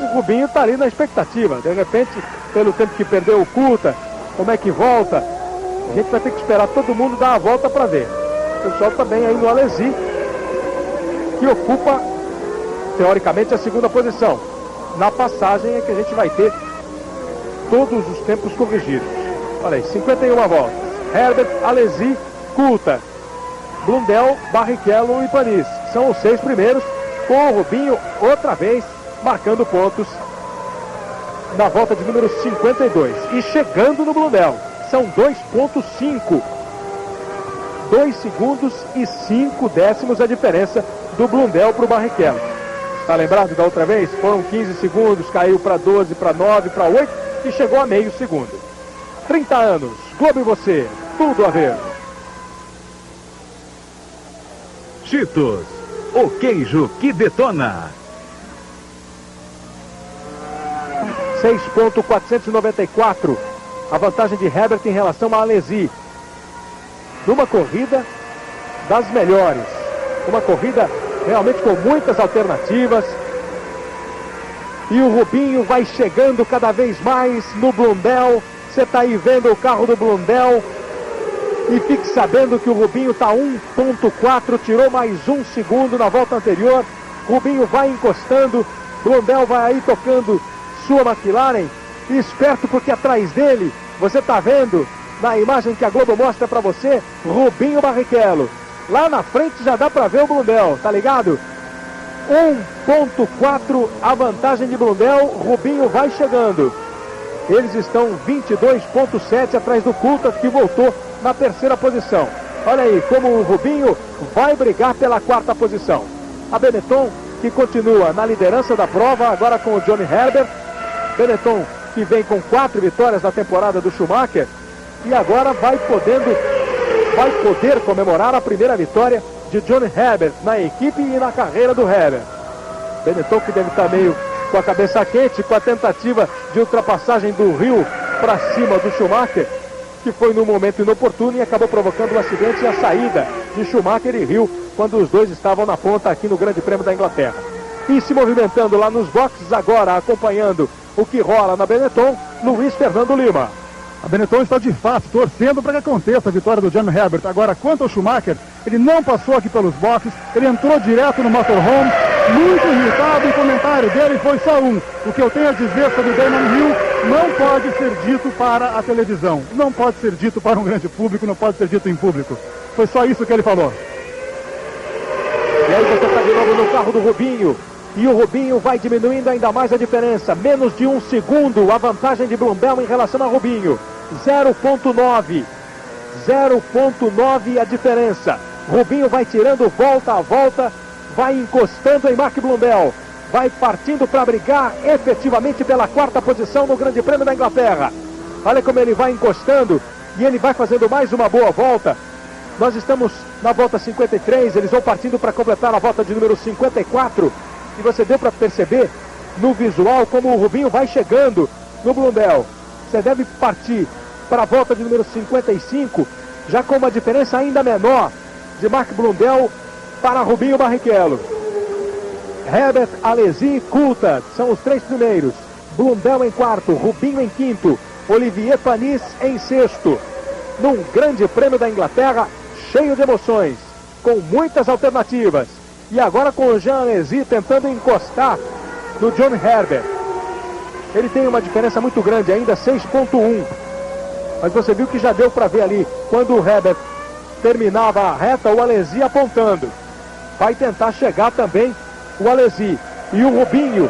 o Rubinho tá ali na expectativa. De repente, pelo tempo que perdeu o Coulthard, como é que volta? A gente vai ter que esperar todo mundo dar a volta para ver. O pessoal também aí no Alesi, que ocupa, teoricamente, a segunda posição. Na passagem é que a gente vai ter todos os tempos corrigidos. Olha aí, 51 voltas. Herbert, Alesi, Coulthard, Blundell, Barrichello e Panis. São os 6 primeiros, com o Rubinho outra vez marcando pontos na volta de número 52. E chegando no Blundell, são 2,5. 2 segundos e 5 décimos a diferença do Blundell para o Barrichello. Está lembrado da outra vez? Foram 15 segundos, caiu para 12, para 9, para 8 e chegou a meio segundo. 30 anos, Globo e você, tudo a ver. Cheetos, o queijo que detona. 6,494 a vantagem de Herbert em relação a Alesi. Numa corrida das melhores. Uma corrida realmente com muitas alternativas. E o Rubinho vai chegando cada vez mais no Blundell. Você está aí vendo o carro do Blundell. E fique sabendo que o Rubinho está 1,4, tirou mais 1 segundo na volta anterior. Rubinho vai encostando. Blundell vai aí tocando sua McLaren. E esperto porque atrás dele, você está vendo na imagem que a Globo mostra para você, Rubinho Barrichello. Lá na frente já dá para ver o Blundell, tá ligado? 1,4 a vantagem de Blundell, Rubinho vai chegando. Eles estão 22,7 atrás do Coulthard, que voltou na terceira posição. Olha aí como o Rubinho vai brigar pela quarta posição. A Benetton, que continua na liderança da prova, agora com o Johnny Herbert. Benetton, que vem com 4 vitórias na temporada do Schumacher, e agora vai poder comemorar a primeira vitória de Johnny Herbert na equipe e na carreira do Herbert. Benetton, que deve estar meio com a cabeça quente com a tentativa de ultrapassagem do Hill para cima do Schumacher, que foi no momento inoportuno e acabou provocando um acidente e a saída de Schumacher e Hill quando os dois estavam na ponta aqui no Grande Prêmio da Inglaterra. E se movimentando lá nos boxes agora, acompanhando o que rola na Benetton, Luiz Fernando Lima. A Benetton está de fato torcendo para que aconteça a vitória do Johnny Herbert. Agora, quanto ao Schumacher, ele não passou aqui pelos boxes, ele entrou direto no motorhome, muito irritado, e o comentário dele foi só um: o que eu tenho a dizer sobre Damon Hill não pode ser dito para a televisão, não pode ser dito para um grande público, não pode ser dito em público. Foi só isso que ele falou. E aí você está de novo no carro do Rubinho. E o Rubinho vai diminuindo ainda mais a diferença. Menos de 1 segundo a vantagem de Blundell em relação a Rubinho. 0,9. 0,9 a diferença. Rubinho vai tirando volta a volta. Vai encostando em Mark Blundell. Vai partindo para brigar efetivamente pela quarta posição no Grande Prêmio da Inglaterra. Olha como ele vai encostando. E ele vai fazendo mais uma boa volta. Nós estamos na volta 53. Eles vão partindo para completar a volta de número 54. E você deu para perceber no visual como o Rubinho vai chegando no Blundell. Você deve partir para a volta de número 55, já com uma diferença ainda menor de Mark Blundell para Rubinho Barrichello. Herbert, Alesi e Coulthard são os 3 primeiros. Blundell em quarto, Rubinho em quinto, Olivier Panis em sexto. Num Grande Prêmio da Inglaterra cheio de emoções, com muitas alternativas. E agora com o Jean Alesi tentando encostar no John Herbert. Ele tem uma diferença muito grande ainda, 6,1. Mas você viu que já deu para ver ali, quando o Herbert terminava a reta, o Alesi apontando. Vai tentar chegar também o Alesi. E o Rubinho,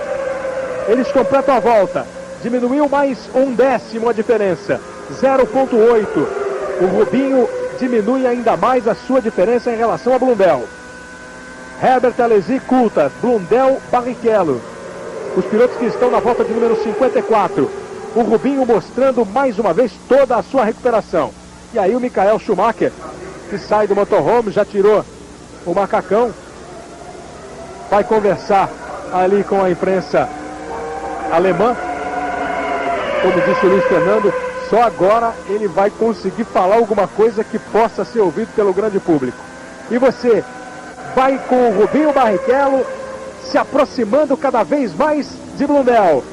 eles completam a volta. Diminuiu mais 1 décimo a diferença, 0,8. O Rubinho diminui ainda mais a sua diferença em relação a Blundell. Herbert, Alesi, Coulthard, Blundell, Barrichello. Os pilotos que estão na volta de número 54. O Rubinho mostrando mais uma vez toda a sua recuperação. E aí o Michael Schumacher, que sai do motorhome, já tirou o macacão, vai conversar ali com a imprensa alemã. Como disse o Luiz Fernando, só agora ele vai conseguir falar alguma coisa que possa ser ouvido pelo grande público. E você vai com o Rubinho Barrichello se aproximando cada vez mais de Blundell.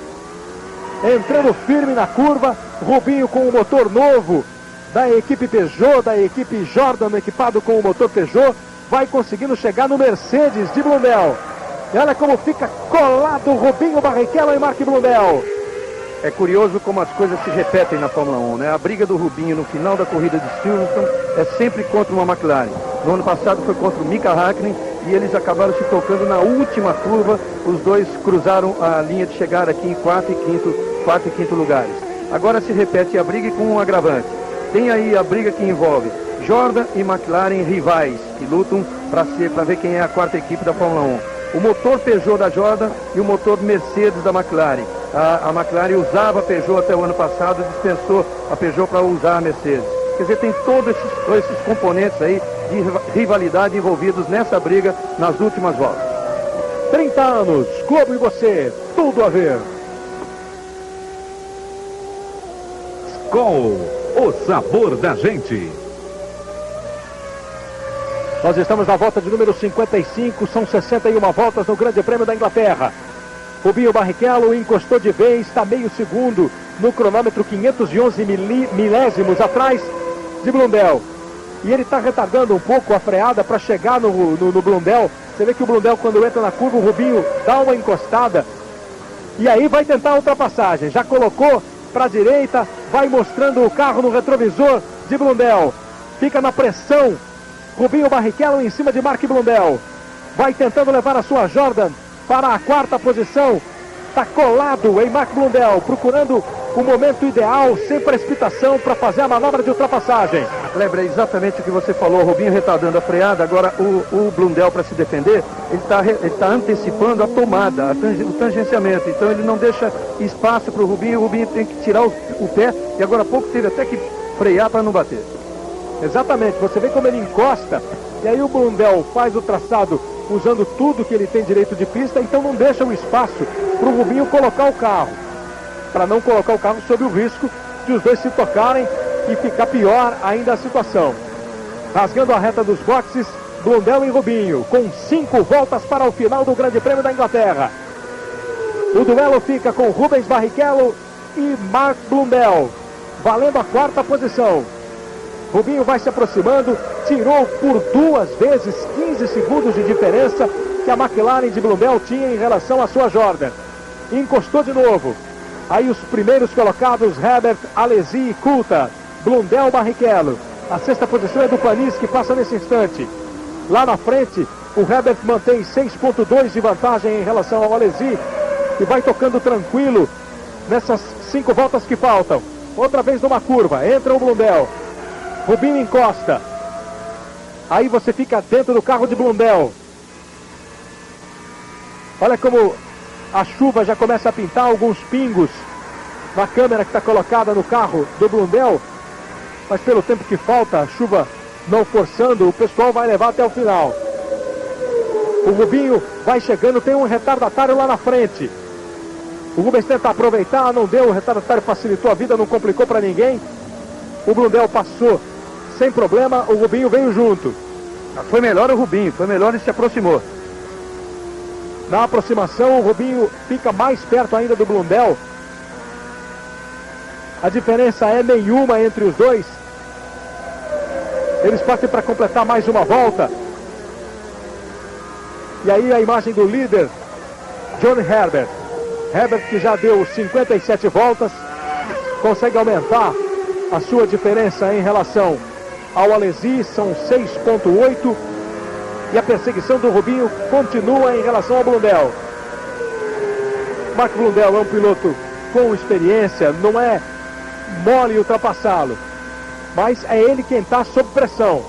Entrando firme na curva, Rubinho com o motor novo da equipe Peugeot, da equipe Jordan, equipado com o motor Peugeot, vai conseguindo chegar no Mercedes de Blundell. E olha como fica colado Rubinho Barrichello e Mark Blundell. É curioso como as coisas se repetem na Fórmula 1, né? A briga do Rubinho no final da corrida de Silverstone é sempre contra uma McLaren. No ano passado foi contra o Mika Häkkinen e eles acabaram se tocando na última curva. Os dois cruzaram a linha de chegada aqui em quarto e quinto lugares. Agora se repete a briga com um agravante. Tem aí a briga que envolve Jordan e McLaren rivais, que lutam para ver quem é a quarta equipe da Fórmula 1. O motor Peugeot da Jordan e o motor Mercedes da McLaren. A McLaren usava a Peugeot até o ano passado, dispensou a Peugeot para usar a Mercedes. Quer dizer, tem todos esses componentes aí de rivalidade envolvidos nessa briga nas últimas voltas. 30 anos, Globo e você, tudo a ver. Skol, o sabor da gente. Nós estamos na volta de número 55, são 61 voltas no Grande Prêmio da Inglaterra. Rubinho Barrichello encostou de vez, está meio segundo no cronômetro, 511 milésimos atrás de Blundell. E ele está retardando um pouco a freada para chegar no Blundell. Você vê que o Blundell, quando entra na curva, o Rubinho dá uma encostada. E aí vai tentar a ultrapassagem. Já colocou para a direita, vai mostrando o carro no retrovisor de Blundell. Fica na pressão. Rubinho Barrichello em cima de Mark Blundell. Vai tentando levar a sua Jordan para a quarta posição. Está colado em Mark Blundell, procurando o momento ideal, sem precipitação, para fazer a manobra de ultrapassagem. Lembra exatamente o que você falou, o Rubinho retardando a freada. Agora o Blundell, para se defender, ele tá antecipando a tomada, o tangenciamento. Então ele não deixa espaço para o Rubinho tem que tirar o pé, e agora há pouco teve até que frear para não bater. Exatamente, você vê como ele encosta, e aí o Blundell faz o traçado usando tudo que ele tem direito de pista, então não deixa o espaço para o Rubinho colocar o carro, para não colocar o carro sob o risco de os dois se tocarem e ficar pior ainda a situação. Rasgando a reta dos boxes, Blundell e Rubinho, com 5 voltas para o final do Grande Prêmio da Inglaterra. O duelo fica com Rubens Barrichello e Mark Blundell, valendo a quarta posição. Rubinho vai se aproximando, tirou por 2 vezes 15 segundos de diferença que a McLaren de Blundell tinha em relação à sua Jordan. Encostou de novo. Aí os primeiros colocados, Herbert, Alesi e Coulthard. Blundell, Barrichello. A sexta posição é do Panis, que passa nesse instante. Lá na frente, o Herbert mantém 6,2 de vantagem em relação ao Alesi e vai tocando tranquilo nessas 5 voltas que faltam. Outra vez numa curva, entra o Blundell. Rubinho encosta. Aí você fica dentro do carro de Blundell. Olha como a chuva já começa a pintar alguns pingos na câmera que está colocada no carro do Blundell. Mas pelo tempo que falta, a chuva não forçando, o pessoal vai levar até o final. O Rubinho vai chegando, tem um retardatário lá na frente. O Rubens tenta aproveitar, não deu, o retardatário facilitou a vida, não complicou para ninguém. O Blundell passou sem problema, o Rubinho veio junto. Foi melhor o Rubinho, foi melhor, ele se aproximou. Na aproximação, o Rubinho fica mais perto ainda do Blundell. A diferença é nenhuma entre os dois. Eles partem para completar mais uma volta. E aí a imagem do líder, John Herbert. Herbert, que já deu 57 voltas, consegue aumentar a sua diferença em relação ao Alesi, são 6,8. E a perseguição do Rubinho continua em relação ao Blundell. Mark Blundell é um piloto com experiência, não é mole ultrapassá-lo, mas é ele quem está sob pressão.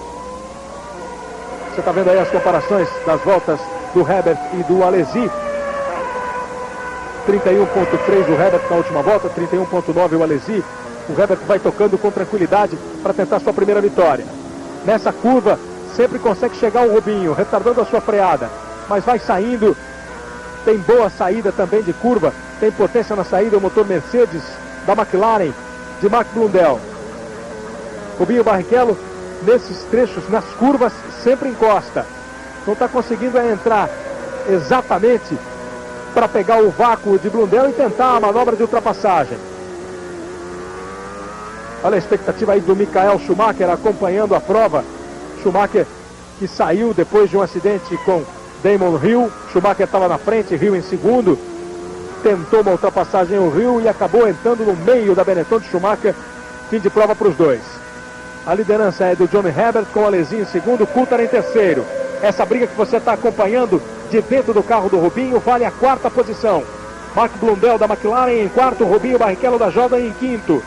Você está vendo aí as comparações das voltas do Herbert e do Alesi. 31.3 o Herbert na última volta, 31.9 o Alesi. O Herbert vai tocando com tranquilidade para tentar sua primeira vitória. Nessa curva, sempre consegue chegar o Rubinho, retardando a sua freada, mas vai saindo, tem boa saída também de curva, tem potência na saída o motor Mercedes da McLaren, de Mark Blundell. Rubinho Barrichello, nesses trechos, nas curvas, sempre encosta. Não está conseguindo entrar exatamente para pegar o vácuo de Blundell e tentar a manobra de ultrapassagem. Olha a expectativa aí do Michael Schumacher acompanhando a prova. Schumacher que saiu depois de um acidente com Damon Hill. Schumacher estava na frente, Hill em segundo. Tentou uma ultrapassagem no Hill e acabou entrando no meio da Benetton de Schumacher. Fim de prova para os dois. A liderança é do Johnny Herbert com o Alesi em segundo, Coulthard em terceiro. Essa briga que você está acompanhando de dentro do carro do Rubinho vale a quarta posição. Mark Blundell da McLaren em quarto, Rubinho Barrichello da Jordan em quinto.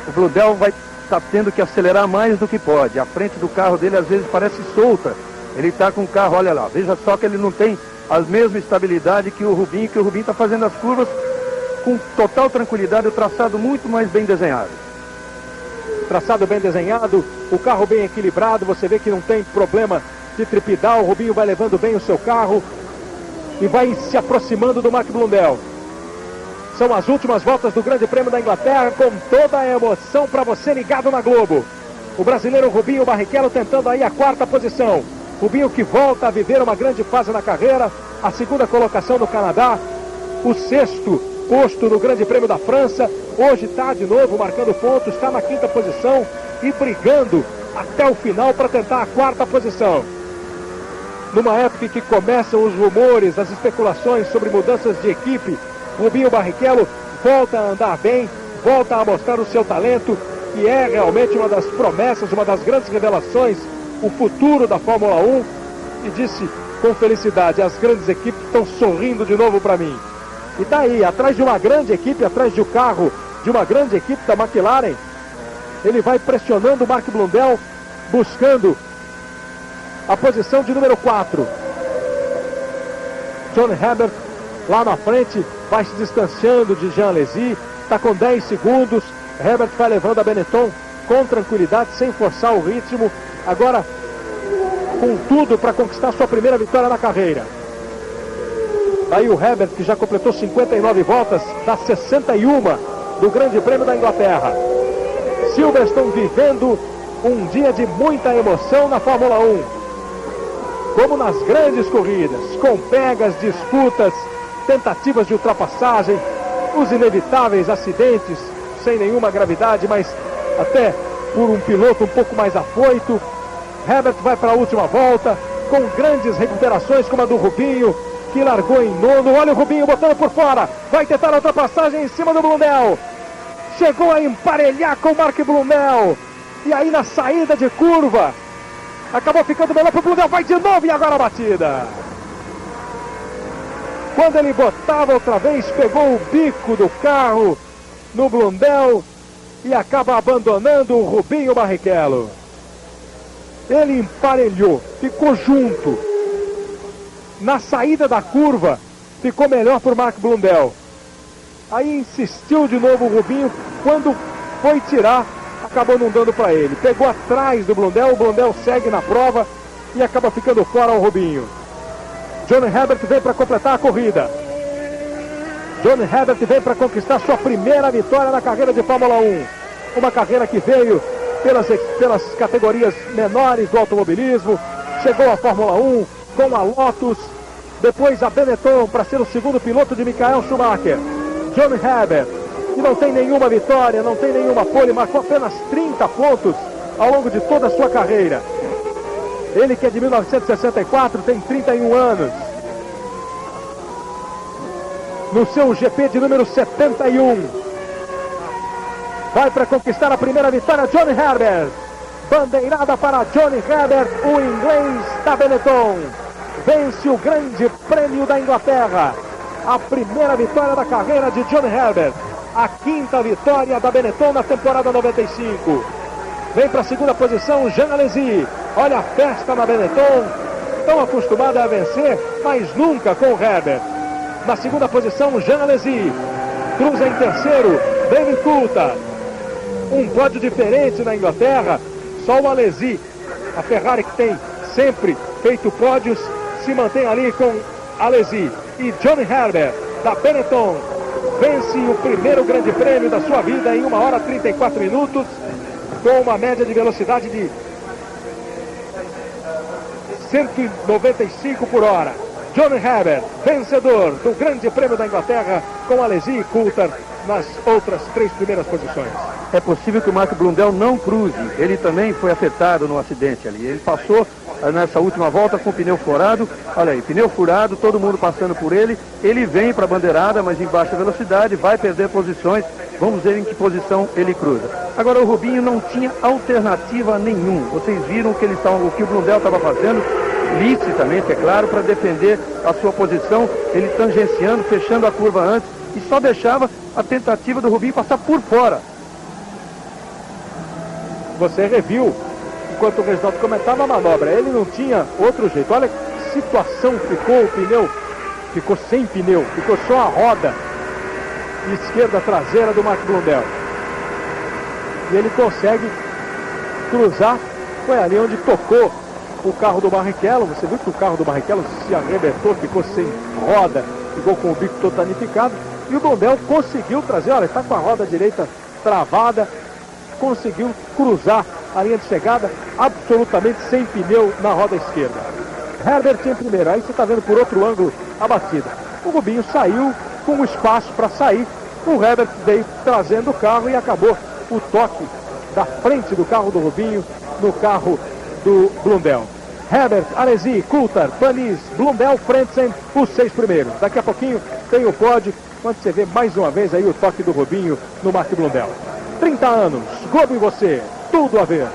O Blundell vai estar tendo que acelerar mais do que pode. A frente do carro dele às vezes parece solta. Ele está com o carro, olha lá, veja só que ele não tem a mesma estabilidade que o Rubinho está fazendo as curvas com total tranquilidade, o traçado muito mais bem desenhado. Traçado bem desenhado, o carro bem equilibrado, você vê que não tem problema de tripidar, o Rubinho vai levando bem o seu carro e vai se aproximando do Mark Blundell. São as últimas voltas do Grande Prêmio da Inglaterra, com toda a emoção para você ligado na Globo. O brasileiro Rubinho Barrichello tentando aí a quarta posição. Rubinho que volta a viver uma grande fase na carreira, a segunda colocação no Canadá, o sexto posto no Grande Prêmio da França. Hoje está de novo marcando pontos, está na quinta posição e brigando até o final para tentar a quarta posição. Numa época em que começam os rumores, as especulações sobre mudanças de equipe, Rubinho Barrichello volta a andar bem, volta a mostrar o seu talento, que é realmente uma das promessas, uma das grandes revelações, o futuro da Fórmula 1, e disse com felicidade, as grandes equipes estão sorrindo de novo para mim. E tá aí, atrás de uma grande equipe, atrás de um carro de uma grande equipe da McLaren, ele vai pressionando o Mark Blundell, buscando a posição de número 4. John Herbert lá na frente vai se distanciando de Jean Alesi, está com 10 segundos. Herbert vai levando a Benetton com tranquilidade, sem forçar o ritmo, agora com tudo para conquistar sua primeira vitória na carreira. Aí o Herbert, que já completou 59 voltas das 61 do Grande Prêmio da Inglaterra. Silverstone vivendo um dia de muita emoção na Fórmula 1, como nas grandes corridas, com pegas, disputas, tentativas de ultrapassagem, os inevitáveis acidentes, sem nenhuma gravidade, mas até por um piloto um pouco mais afoito. Herbert vai para a última volta, com grandes recuperações como a do Rubinho, que largou em nono. Olha o Rubinho botando por fora, vai tentar a ultrapassagem em cima do Blundell. Chegou a emparelhar com o Mark Blundell, e aí na saída de curva, acabou ficando melhor para o Blundell, vai de novo e agora a batida. Quando ele botava outra vez, pegou o bico do carro no Blundell e acaba abandonando o Rubinho Barrichello. Ele emparelhou, ficou junto. Na saída da curva, ficou melhor para o Mark Blundell. Aí insistiu de novo o Rubinho, quando foi tirar, acabou não dando para ele. Pegou atrás do Blundell, o Blundell segue na prova e acaba ficando fora o Rubinho. Johnny Herbert vem para completar a corrida. Johnny Herbert vem para conquistar sua primeira vitória na carreira de Fórmula 1. Uma carreira que veio pelas categorias menores do automobilismo. Chegou à Fórmula 1 com a Lotus. Depois a Benetton para ser o segundo piloto de Michael Schumacher. Johnny Herbert, que não tem nenhuma vitória, não tem nenhuma pole, marcou apenas 30 pontos ao longo de toda a sua carreira. Ele que é de 1964, tem 31 anos. No seu GP de número 71. Vai para conquistar a primeira vitória, Johnny Herbert. Bandeirada para Johnny Herbert, o inglês da Benetton. Vence o Grande Prêmio da Inglaterra. A primeira vitória da carreira de Johnny Herbert. A quinta vitória da Benetton na temporada 95. Vem para a segunda posição, Jean Alesi. Olha a festa na Benetton. Tão acostumada a vencer, mas nunca com o Herbert. Na segunda posição, Jean Alesi. Cruza em terceiro, David Coulthard. Um pódio diferente na Inglaterra. Só o Alesi, a Ferrari que tem sempre feito pódios, se mantém ali com Alesi. E Johnny Herbert, da Benetton, vence o primeiro grande prêmio da sua vida em 1 hora 34 minutos, com uma média de velocidade de 195 por hora. Johnny Herbert, vencedor do Grande Prêmio da Inglaterra, com Alesi e Coulthard nas outras 3 primeiras posições. É possível que o Mark Blundell não cruze. Ele também foi afetado no acidente ali. Ele passou nessa última volta com o pneu furado. Olha aí, pneu furado, todo mundo passando por ele. Ele vem para a bandeirada, mas em baixa velocidade, vai perder posições. Vamos ver em que posição ele cruza. Agora, o Rubinho não tinha alternativa nenhuma. Vocês viram o que o Blundell estava fazendo, licitamente, é claro, para defender a sua posição. Ele tangenciando, fechando a curva antes, e só deixava a tentativa do Rubinho passar por fora. Você reviu, enquanto o Reginaldo comentava a manobra, ele não tinha outro jeito. Olha que situação ficou o pneu, ficou sem pneu, ficou só a roda esquerda traseira do Mark Blundell. E ele consegue cruzar, foi ali onde tocou o carro do Barrichello. Você viu que o carro do Barrichello se arrebentou, ficou sem roda, ficou com o bico todo danificado. E o Blundell conseguiu trazer, olha, está com a roda direita travada, conseguiu cruzar a linha de chegada absolutamente sem pneu na roda esquerda. Herbert em primeiro, aí você está vendo por outro ângulo a batida. O Rubinho saiu com espaço para sair, o Herbert veio trazendo o carro e acabou o toque da frente do carro do Rubinho no carro do Blundell. Herbert, Alesi, Coulthard, Panis, Blundell, Frentzen, os 6 primeiros. Daqui a pouquinho tem o pódio, quando você vê mais uma vez aí o toque do Rubinho no Mark Blundell. 30 anos, Globo e você, tudo a ver.